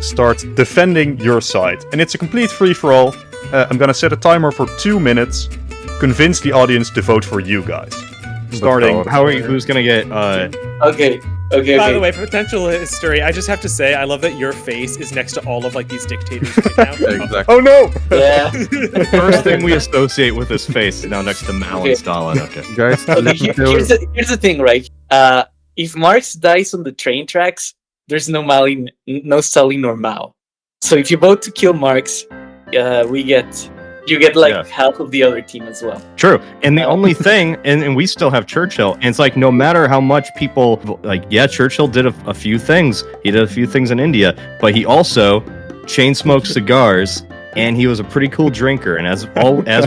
start defending your side. And it's a complete free-for-all. I'm gonna set a timer for 2 minutes. Convince the audience to vote for you guys. Starting... How are you? Who's going to get? Okay. by the way, potential history. I just have to say, I love that your face is next to all of like these dictators right now. Exactly. Oh no! Yeah. First thing we associate with his face is now next to Mao Okay. and Stalin. Okay. Guys, Okay, let me tell you. here's the thing, right? If Marx dies on the train tracks, there's no Stalin or Mao. So if you vote to kill Marx, you get like Yeah. half of the other team as well. True. And the only thing, and we still have Churchill, and it's like no matter how much people, like, yeah, Churchill did a few things. He did a few things in India, but he also chain smoked cigars, and he was a pretty cool drinker. And as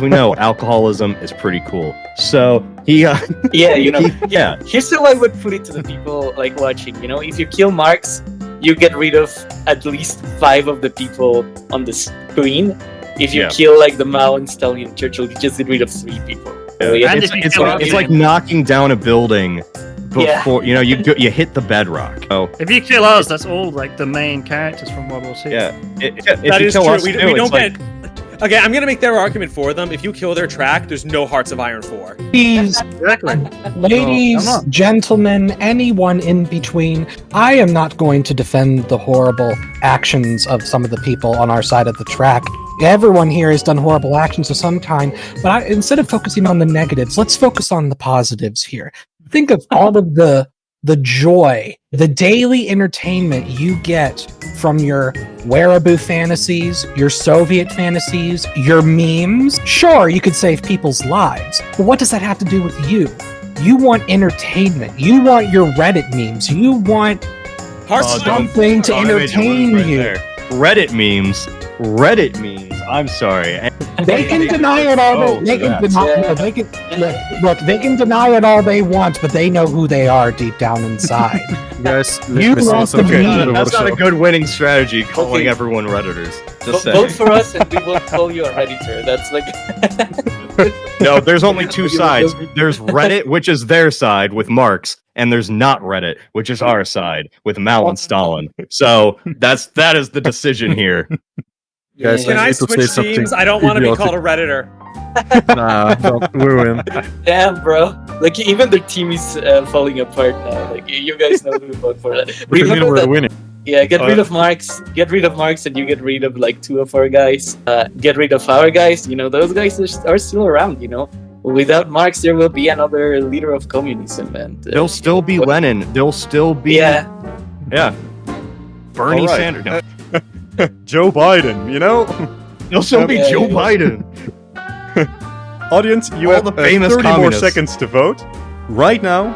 we know, alcoholism is pretty cool. So he, Yeah, you know. yeah. Here's how I would put it to the people like watching. You know, if you kill Marx, you get rid of at least 5 of the people on the screen. If you Yeah. kill like the Mao and Stalin and Churchill, you just get rid of 3 people. So, yeah, And It's, if you it's kill like, him, it's like knocking down a building before you hit the bedrock. Oh, If you kill us, that's all like the main characters from World War II. yeah. That is true. We don't get. Okay, I'm gonna make their argument for them. If you kill their track, there's no Hearts of Iron 4. Ladies, Exactly. ladies, No, I'm not. gentlemen, anyone in between, I am not going to defend the horrible actions of some of the people on our side of the track. Everyone here has done horrible actions of some kind, but instead of focusing on the negatives, let's focus on the positives here. Think of all of the joy, the daily entertainment you get from your wearaboo fantasies, your Soviet fantasies, your memes. Sure, you could save people's lives, but what does that have to do with you? You want entertainment. You want your Reddit memes. You want something to entertain you. Reddit memes. I'm sorry. They can deny it all. They can deny it all they want, but they know who they are deep down inside. Guys, You lost the meme. That's not a good winning strategy, calling everyone Redditors. Just saying. Vote for us and we will call you a Redditor. That's like... No, there's only two sides. There's Reddit, which is their side with Marx, and there's not Reddit, which is our side with Mao and Stalin. So that is the decision here. Guys, Can I need to say switch something teams? I don't want to be idiotic. called a Redditor. Nah, don't ruin. Damn, bro. Like, even their team is falling apart now. Like, you guys know who to vote for. What do you mean Remember we're that? winning? Yeah, get rid of Marx. Get rid of Marx and you get rid of, like, two of our guys. Get rid of our guys. You know, those guys are still around, you know? Without Marx, there will be another leader of communism. And There'll still be Lenin. There'll still be... Yeah. Bernie All right. Sanders. No, Joe Biden, you know? there'll still be Joe Biden. Audience, you All have the famous 30 more communists. seconds to vote. Right now,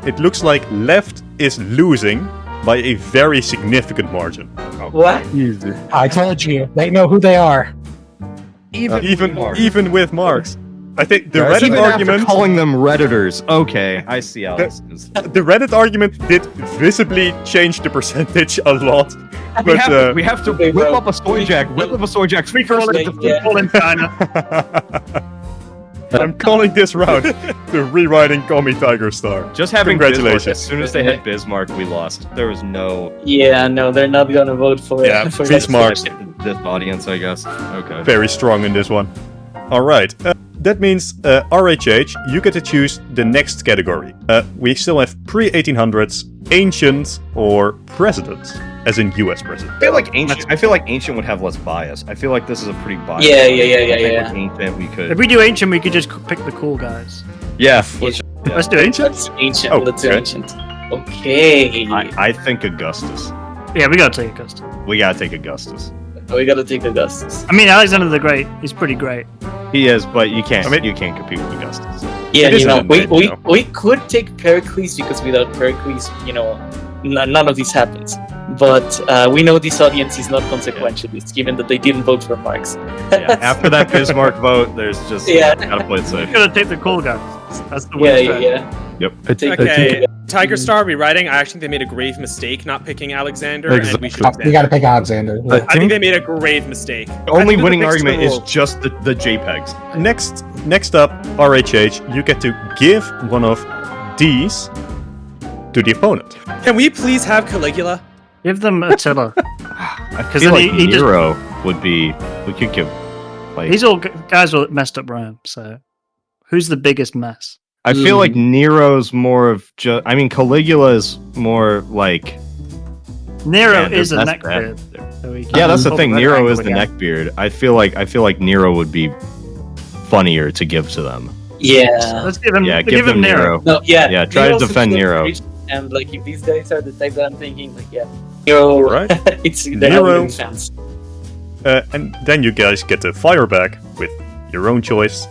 it looks like left is losing by a very significant margin. What? Easy. I told you, they know who they are. Even with Marx. I think the Guys, Reddit Even argument... after calling them Redditors. Okay, I see how this is. The Reddit argument did visibly change the percentage a lot. We But have to whip up a soy jack. Whip up a soy jack. We call it the football in China. I'm calling this round the rewriting Call Me Tigerstar. Just having Congratulations. Bismarck, as soon as they had Bismarck, we lost. There was no... Yeah, no, they're not gonna vote for Yeah, for Bismarck. This audience, I guess. Okay. Very strong in this one. Alright, that means RHH, you get to choose the next category. We still have pre-1800s, ancient, or president, as in US president. I feel like ancient would have less bias. I feel like this is a pretty biased. Yeah. I think with ancient we could. If we do ancient, we could just pick the cool guys. Yeah. Let's do ancient. That's ancient. Oh, Let's do okay. ancient. Okay. I think Augustus. Yeah, we gotta take Augustus. We gotta take Augustus. We gotta take Augustus. I mean, Alexander the Great, he's pretty great. He is, but you can't. I mean- you can't compete with Augustus. Yeah, It is you know, an event, you know. we could take Pericles because without Pericles, you know, none of this happens. But we know this audience is not consequentialist, given that they didn't vote for Marx. Yeah. After that Bismarck vote, there's just gotta play it safe. We gotta take the cool guys. That's the Yeah, winner. Yep. I Take- Okay, Tigerstar rewriting. I actually think they made a grave mistake not picking Alexander, and we should. We gotta pick Alexander. I I think think they made a grave mistake. The only I think winning they fixed the argument is rules. just the JPEGs. Next up, RHH, you get to give one of these to the opponent. Can we please have Caligula? Give them Attila. I 'Cause feel then like he just- Nero would be. We could give. Like, These all guys were messed up Rome, so who's the biggest mess? I feel like Nero's more of just. I mean, Caligula is more like. Nero Man, is a that's neckbeard. So he Yeah, that's the can thing. pull Nero red is the angle again. neckbeard. I feel like Nero would be funnier to give to them. Yeah. Let's give him. Yeah, give him Nero. No, yeah. Yeah, try to Nero's defend just Nero. rich, And like, if these guys are the type that I'm thinking, like, yeah, Nero, Right. it's they're Nero. not fans. And then you guys get to fire back with your own choice.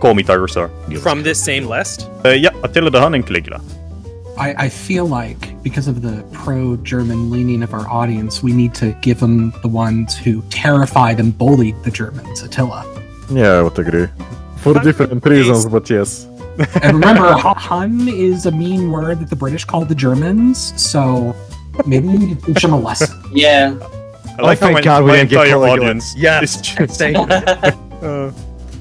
Call Me Tigerstar. From this same list? Yeah, Attila the Hun and Caligula. I feel like because of the pro-German leaning of our audience, we need to give them the ones who terrified and bullied the Germans, Attila. yeah, I would agree. For different reasons, but yes. And remember, Hun is a mean word that the British called the Germans, so maybe we need to teach them a lesson. Yeah. I like how thank my, God we my didn't get entire Caligula. audience Yes, is just... thank you. uh,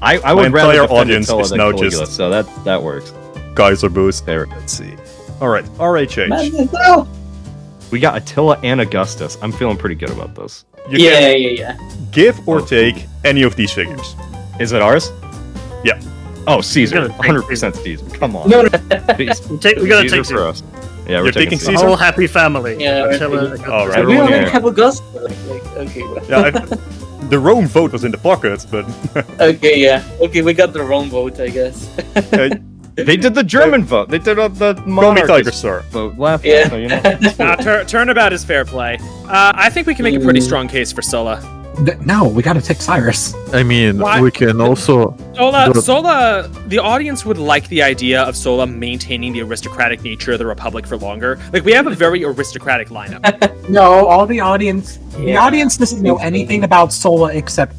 I My would rather entire defend audience Attila is than now Caligula, just- so that works. Kaiser boost. Let's see. All right, RHH. Man, no. We got Attila and Augustus. I'm feeling pretty good about this. You Yeah. can give or take any of these figures. Is it ours? Yeah. Oh, Caesar. We're gonna take 100% Caesar. Come on. No, no. Please. We gotta Caesar take for us. Yeah, we're You're taking taking Caesar. the Caesar? whole happy family. Yeah, Attila, All right. we Everyone already here. have Augustus. Okay, Yeah, the Rome vote was in the pockets, but okay, yeah. Okay, we got the Rome vote, I guess. They did the German vote. They did the call me monarchist Tigerstar. vote left. Yeah. So, you know. Turnabout is fair play. I think we can make a pretty strong case for Sulla. No, we gotta take Cyrus. I mean, Why? we can also. Sulla, the audience would like the idea of Sulla maintaining the aristocratic nature of the Republic for longer. Like, we have a very aristocratic lineup. No, all the audience. The audience doesn't know anything about Sulla except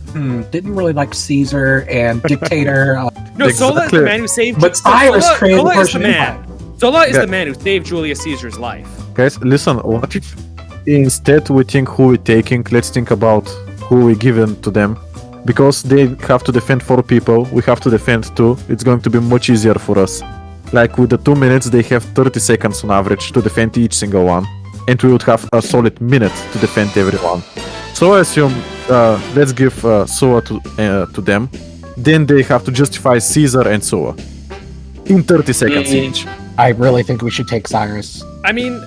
didn't really like Caesar and dictator. No, Sulla is the Exactly. man who saved... But Cyrus Sulla- created Sulla the is the Persian man. Empire. Sulla is Yeah. the man who saved Julius Caesar's life. Guys, listen, what if instead we think who we're taking, let's think about who we given to them. Because they have to defend 4 people, we have to defend 2, it's going to be much easier for us. Like with the 2 minutes, they have 30 seconds on average to defend each single one. And we would have a solid minute to defend everyone. So I assume, let's give Sulla to them. Then they have to justify Caesar and Sulla. In 30 seconds each. I really think we should take Cyrus. I mean,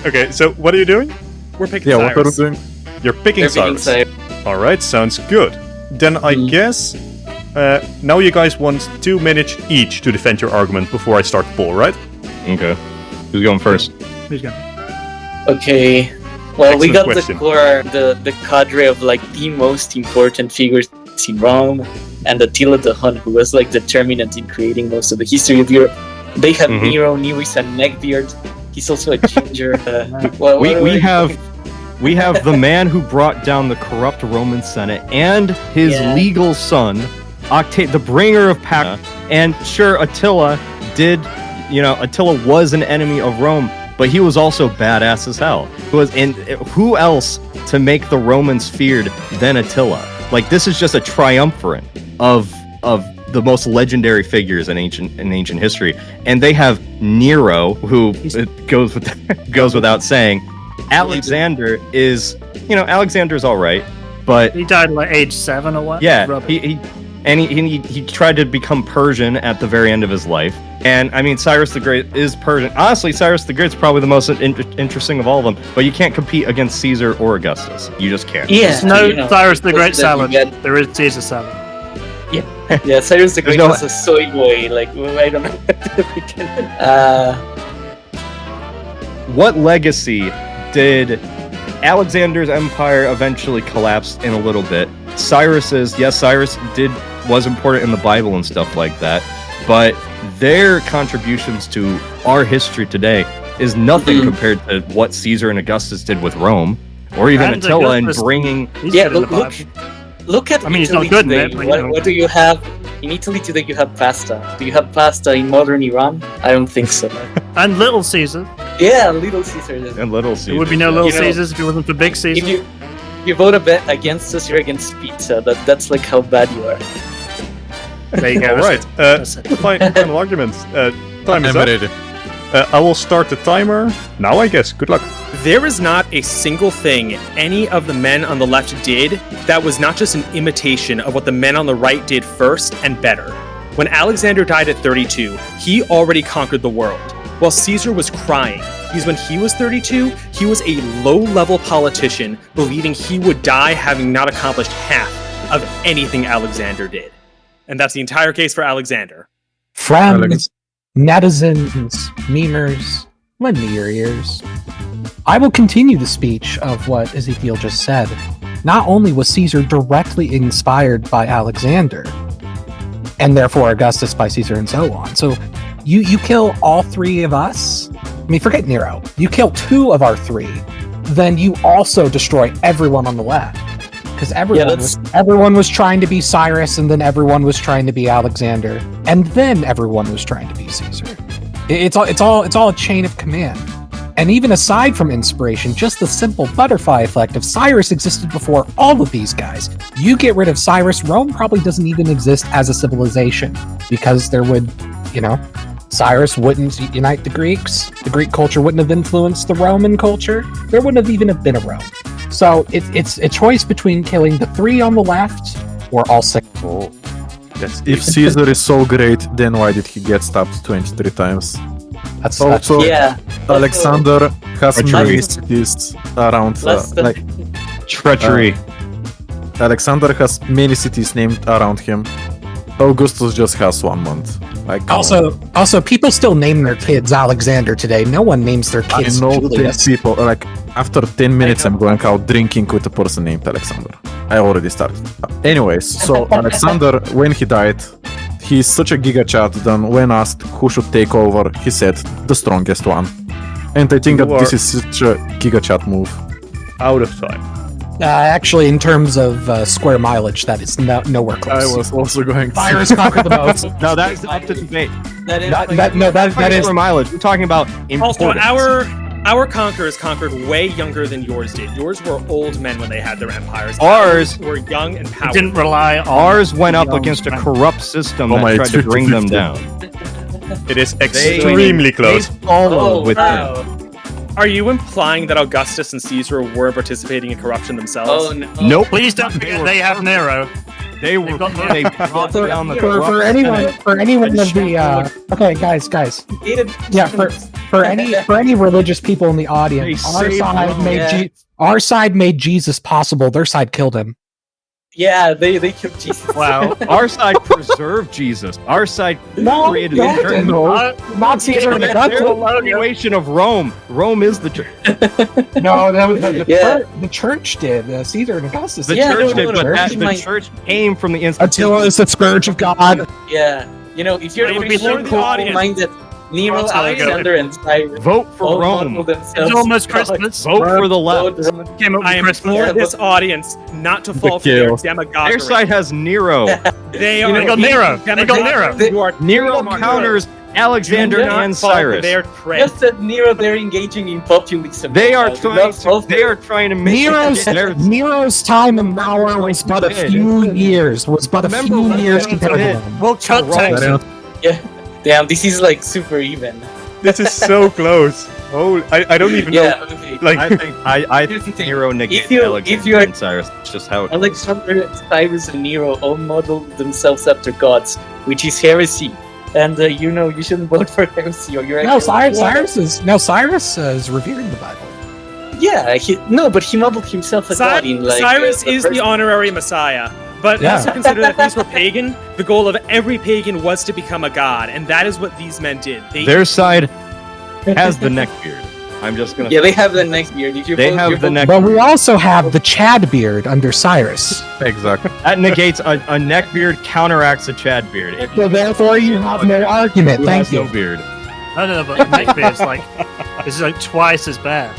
Okay, so what are you doing? we're picking Yeah, what are we Cyrus. doing? You're picking They're picking Cyrus. All right, sounds good. Then I guess now you guys want 2 minutes each to defend your argument before I start the poll, right? Okay. Who's going first? Who's going? Okay. Well, we Excellent got question. the core, the cadre of like the most important figures in Rome, and Attila the Hun, who was like determinant in creating most of the history of Europe. They have Mhm. Nero. Nero is a neckbeard. He's also a ginger. We have the man who brought down the corrupt Roman Senate and his Yeah. legal son, the bringer of power. And sure, Attila was an enemy of Rome, but he was also badass as hell. Who else to make the Romans feared than Attila? Like, this is just a triumvirate of the most legendary figures in ancient history. And they have Nero, who it goes without saying. Alexander is, Alexander's all right, but He died like age 7 or what? yeah, Rubbish. he tried to become Persian at the very end of his life. And I mean, Cyrus the Great is Persian. Honestly, Cyrus the Great's probably the most interesting of all of them. But you can't compete against Caesar or Augustus. You just can't. Yeah. There's no Cyrus the Great that you salad. get- There is Caesar salad. Yeah, Cyrus the Great no- was a soy boy. Like, I don't know. What legacy did Alexander's empire eventually collapse in a little bit? Cyrus was important in the Bible and stuff like that, but their contributions to our history today is nothing compared to what Caesar and Augustus did with Rome, or even And Attila in Augustus- bringing. He's Yeah, good in the look, Bible. look at I mean, he's Italy not good in today. it, but, you know. What do you have? In Italy today you have pasta. Do you have pasta in modern Iran? I don't think so. And Little Caesar. Yeah, Little Caesar. Is. And Little Caesar. There would be no Little You know, Caesars if it wasn't for Big Caesar. If you vote a bet against us, you're against pizza. That's like how bad you are. There you go. All right, That's it. final arguments. Time is I'm up. ready. I will start the timer now, I guess. Good luck. There is not a single thing any of the men on the left did that was not just an imitation of what the men on the right did first and better. When Alexander died at 32, he already conquered the world, while Caesar was crying, because when he was 32, he was a low-level politician believing he would die having not accomplished half of anything Alexander did. And that's the entire case for Alexander. Friends, netizens, memers, lend me your ears. I will continue the speech of what Ezekiel just said. Not only was Caesar directly inspired by Alexander, and therefore Augustus by Caesar and so on. So you kill all 3 of us? I mean, forget Nero. You kill 2 of our 3, then you also destroy everyone on the left. Because everyone was trying to be Cyrus, and then everyone was trying to be Alexander, and then everyone was trying to be Caesar. It's all a chain of command. And even aside from inspiration, just the simple butterfly effect of Cyrus existed before all of these guys. You get rid of Cyrus, Rome probably doesn't even exist as a civilization, because there would, Cyrus wouldn't unite the Greeks. The Greek culture wouldn't have influenced the Roman culture. There wouldn't have even have been a Rome. So it's a choice between killing the 3 on the left or all 6. Oh, that's If Caesar is so great, then why did he get stabbed 23 times? That's Also, Yeah. Alexander has Treachery. many cities around, Less than- like Treachery. Alexander has many cities named around him. Augustus just has 1 month. Like, come on. also people still name their kids Alexander today. No one names their I kids know 10 Julius. people. Like after 10 minutes, I'm going out drinking with a person named Alexander. I already started. Anyways, so Alexander, when he died, he's such a giga chat. Then when asked who should take over, he said the strongest one. And I think that You this are- is such a giga chat move. out of time. Actually, in terms of square mileage, that is nowhere I close. was also going. Cyrus conquered the most. No, that's up to debate. That is That is For mileage. We're talking about Also, importance. our conquerors conquered way younger than yours did. Yours were old men when they had their empires. Ours- were young and It powerful. didn't rely on Ours went up young against a men. corrupt system Oh that my, tried to it's bring them 50-50. down. It is extremely close. They followed with them. wow. Are you implying that Augustus and Caesar were participating in corruption themselves? Oh no. Nope. Please don't forget they have Nero. They were. They brought down the for corrupt anyone of the okay, guys, yeah, for any religious people in the audience, They our saved side Rome. made Yeah. our side made Jesus possible. Their side killed him. Yeah, they killed Jesus. Wow. Our side preserved Jesus. Our side No, created no, the church. no. Not Caesar and They're Augustus. the continuation of Rome. Rome is the church. No, that was Yeah. the church did. Caesar and Augustus. The Yeah, church no, did, no, but no, that, keep the my- church came from the Attila institution. is the scourge of God. Yeah, you know, if you're It would if be you're for the cool audience. minded, Nero, That's how I go. Alexander, and Cyrus Vote for all Rome. model It's themselves. almost gods. Christmas. Vote for the left. Vote- Came up I with Christmas. implore Yeah, this but- audience not to fall for their chaos. demagoguery. Their side has Nero. They You are know, They got Nero. They got Nero. You are Nero counters Alexander do not and fall for Cyrus. their trick. Just that Nero, they're engaging in populism. They are Do trying not fall to. for They are trying to make Nero's time and power was but a few years. Remember few what years Rome compared to did? them. We'll cut Rome. Texas. Yeah. Damn, this is like super even. This is so close. Oh, I don't even Yeah, know. okay. Like, I Here's the think thing. Nero negates If you- if Alexander you are- and Cyrus. It's just how it Alexander, Cyrus, and Nero all modeled themselves after gods, which is heresy. And you know, you shouldn't vote for heresy, or you're No, actually Cyrus is revering the Bible. Yeah, but he modeled himself as God in like. Cyrus the is the first- honorary Messiah. But Yeah. also consider that these were pagan. The goal of every pagan was to become a god, and that is what these men did. Their side has the neck beard. I'm just gonna. Yeah, they have the neck beard. If you They vote- have you the vote- neck. But we also have the Chad beard under Cyrus. Exactly. That negates a neck beard counteracts a Chad beard. If So therefore, you have no argument. who Thank has no you. beard. No, but neckbeard's like this is like twice as bad.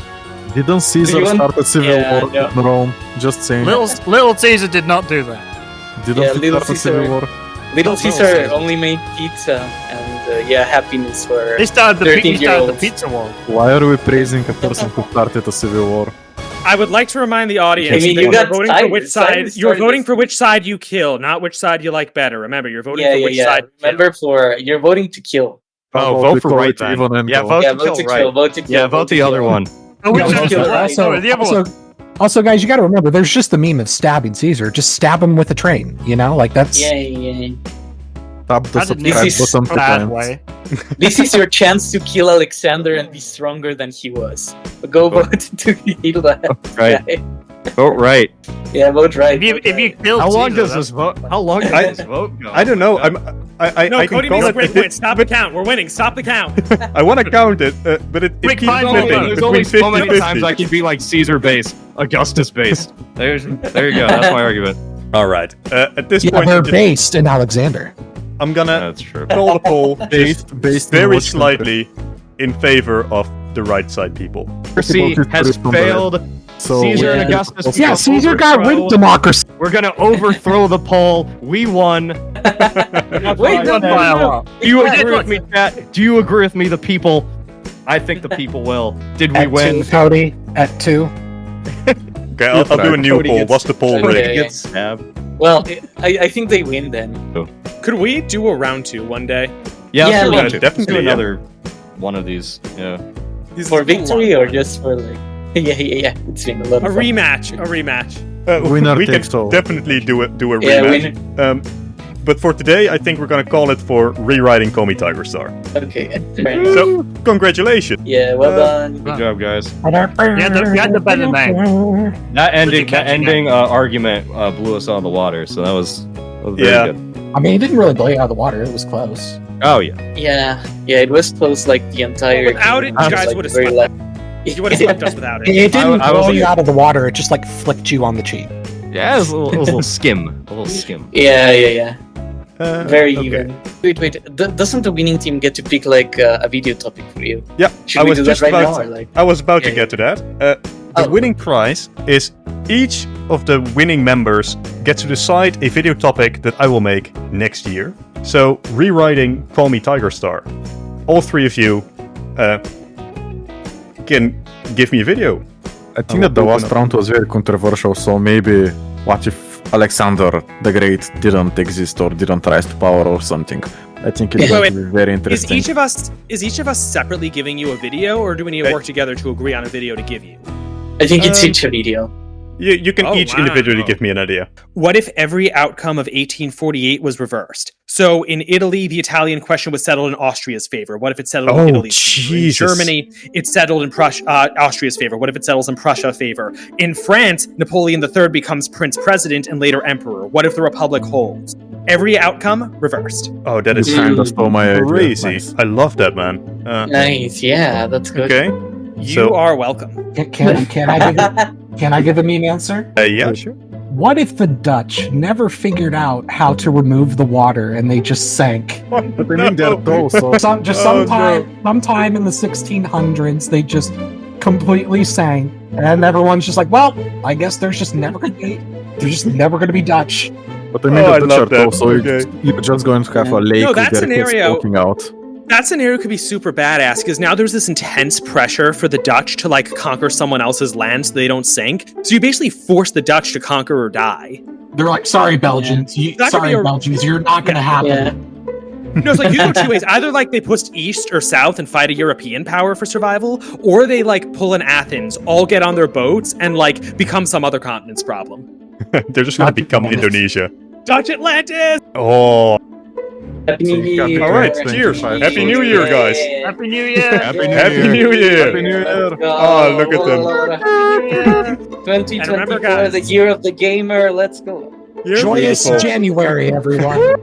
Didn't Caesar You want- start a civil Yeah, war no. in Rome? Just saying. Little Caesar did not do that. Didn't Yeah, he Little start a civil Caesar- war? Little Oh, Caesar Caesar. only made pizza and happiness for. He started the 13-year-olds. pizza war. Why are we praising a person who started a civil war? I would like to remind the audience I mean, that you you're got voting for which Cyrus. side Cyrus you're started voting this. for which side you kill, not which side you like better. Remember, you're voting Yeah, for yeah, which yeah. side. you kill. Remember, you're voting to kill. How Oh, about vote we for call right it then. even and Yeah, go? vote Yeah, to vote kill to right. kill. Vote to kill. Yeah, vote the other one. Oh, which Yeah, one's okay. right? No, the other one. Also, guys, you got to remember, there's just the meme of stabbing Caesar. Just stab him with a train. You know, like that's. Yeah, yeah. Tap the How did subscribe this is button two Bad times. way. This is your chance to kill Alexander and be stronger than he was. Go vote to kill that Right. guy. Vote right. Yeah, vote right. If you kill How long Caesar, does this vote? How long does this vote go? I don't know. I No, can Cody call makes a it. great point. Stop the count. We're winning. Stop the count. I want to count it, but it Quick, keeps find flipping vote. There's between only so many 50-50. times I can be like Caesar based, Augustus based. There you go. That's my argument. All right. At this Yeah, point, they're based in Alexander. I'm gonna That's true. call the poll Based in very what country? slightly in favor of the right side people. Democracy has failed. So Caesar and we- Augustus. Yeah, Caesar got rid of democracy. We're gonna overthrow the poll. We won. Wait, no, no. Do you agree with me, chat? Do you agree with me? The people. I think the people will. Did we At win? 2, Cody. At 2. Okay, I'll do a new Cody poll. gets- What's the poll Okay. rate? Cody gets stabbed. Well, I think they win then. Could we do a round 2 one day? Yeah, let's do we one do. too. Let's do Definitely, yeah. another one of these. Yeah. For victory or just for like? Yeah. It's been a lot A of fun. rematch. Winner we can takes all. definitely do a Yeah, rematch. But for today, I think we're gonna call it for rewriting Call Me Tigerstar. Okay. Fair enough. So, congratulations. Yeah, well done. Good job, guys. You had the better name. That ending catching argument blew us out of the water, so that was very Yeah. good. I mean, it didn't really blow you out of the water. It was close. Oh yeah. Yeah, it was close like the entire. Without it, game. you guys Like, would've very swept. left. You would have swept us without it. It didn't I was blow you like- out of the water. It just like flicked you on the cheek. Yeah, it was a little skim. A little skim. Yeah. Very okay. even. Wait. Doesn't the winning team get to pick like a video topic for you? Yeah, Should I we was do just that right about. now? Or like? I was about to Yeah. get to that. The Oh. winning prize is each of the winning members gets to decide a video topic that I will make next year. So, rewriting Call Me Tigerstar. All three of you can give me a video. I think that the last round was very controversial, so maybe what if Alexander the Great didn't exist or didn't rise to power or something? I think it Wait, would wait. be very Is interesting. each of us separately giving you a video, or do we need to work together to agree on a video to give you? I think it's each a video. You can Oh, each wow. individually give me an idea. What if every outcome of 1848 was reversed? So in Italy, the Italian question was settled in Austria's favor. What if it settled Oh, in Italy's favor? In Jesus. Germany, it's settled in Austria's favor. What if it settles in Prussia's favor? In France, Napoleon III becomes Prince President and later Emperor. What if the Republic holds? Every outcome reversed. Oh, that You is kind of stole my idea. crazy. Nice. I love that, man. Nice. Yeah, that's good. Okay. You So- are welcome. Can I give a mean answer? Yeah, sure. What if the Dutch never figured out how to remove the water and they just sank? But I mean, they're dull, so Sometime in the 1600s, they just completely sank, and everyone's just like, well, I guess there's just never gonna be Dutch. But I mean, Oh, I the Dutch love are that. dull, so Okay. you're just going to have a lake No, with that their scenario- kids walking out. That scenario could be super badass because now there's this intense pressure for the Dutch to like conquer someone else's land so they don't sink. So you basically force the Dutch to conquer or die. They're like, sorry, Belgians, That could be a- Belgians, you're not gonna happen. Yeah. No, it's like you go two ways. Either like they push east or south and fight a European power for survival, or they like pull in Athens, all get on their boats and like become some other continent's problem. They're just gonna become Indonesia. Dutch Atlantis! Oh, Happy New Year. all right. Cheers. Happy New Year, guys. Happy New Year. Happy New Year. Happy New Year. Oh, look at them. 2024, And remember, guys- the year of the gamer. Let's go. Joyous January, everyone.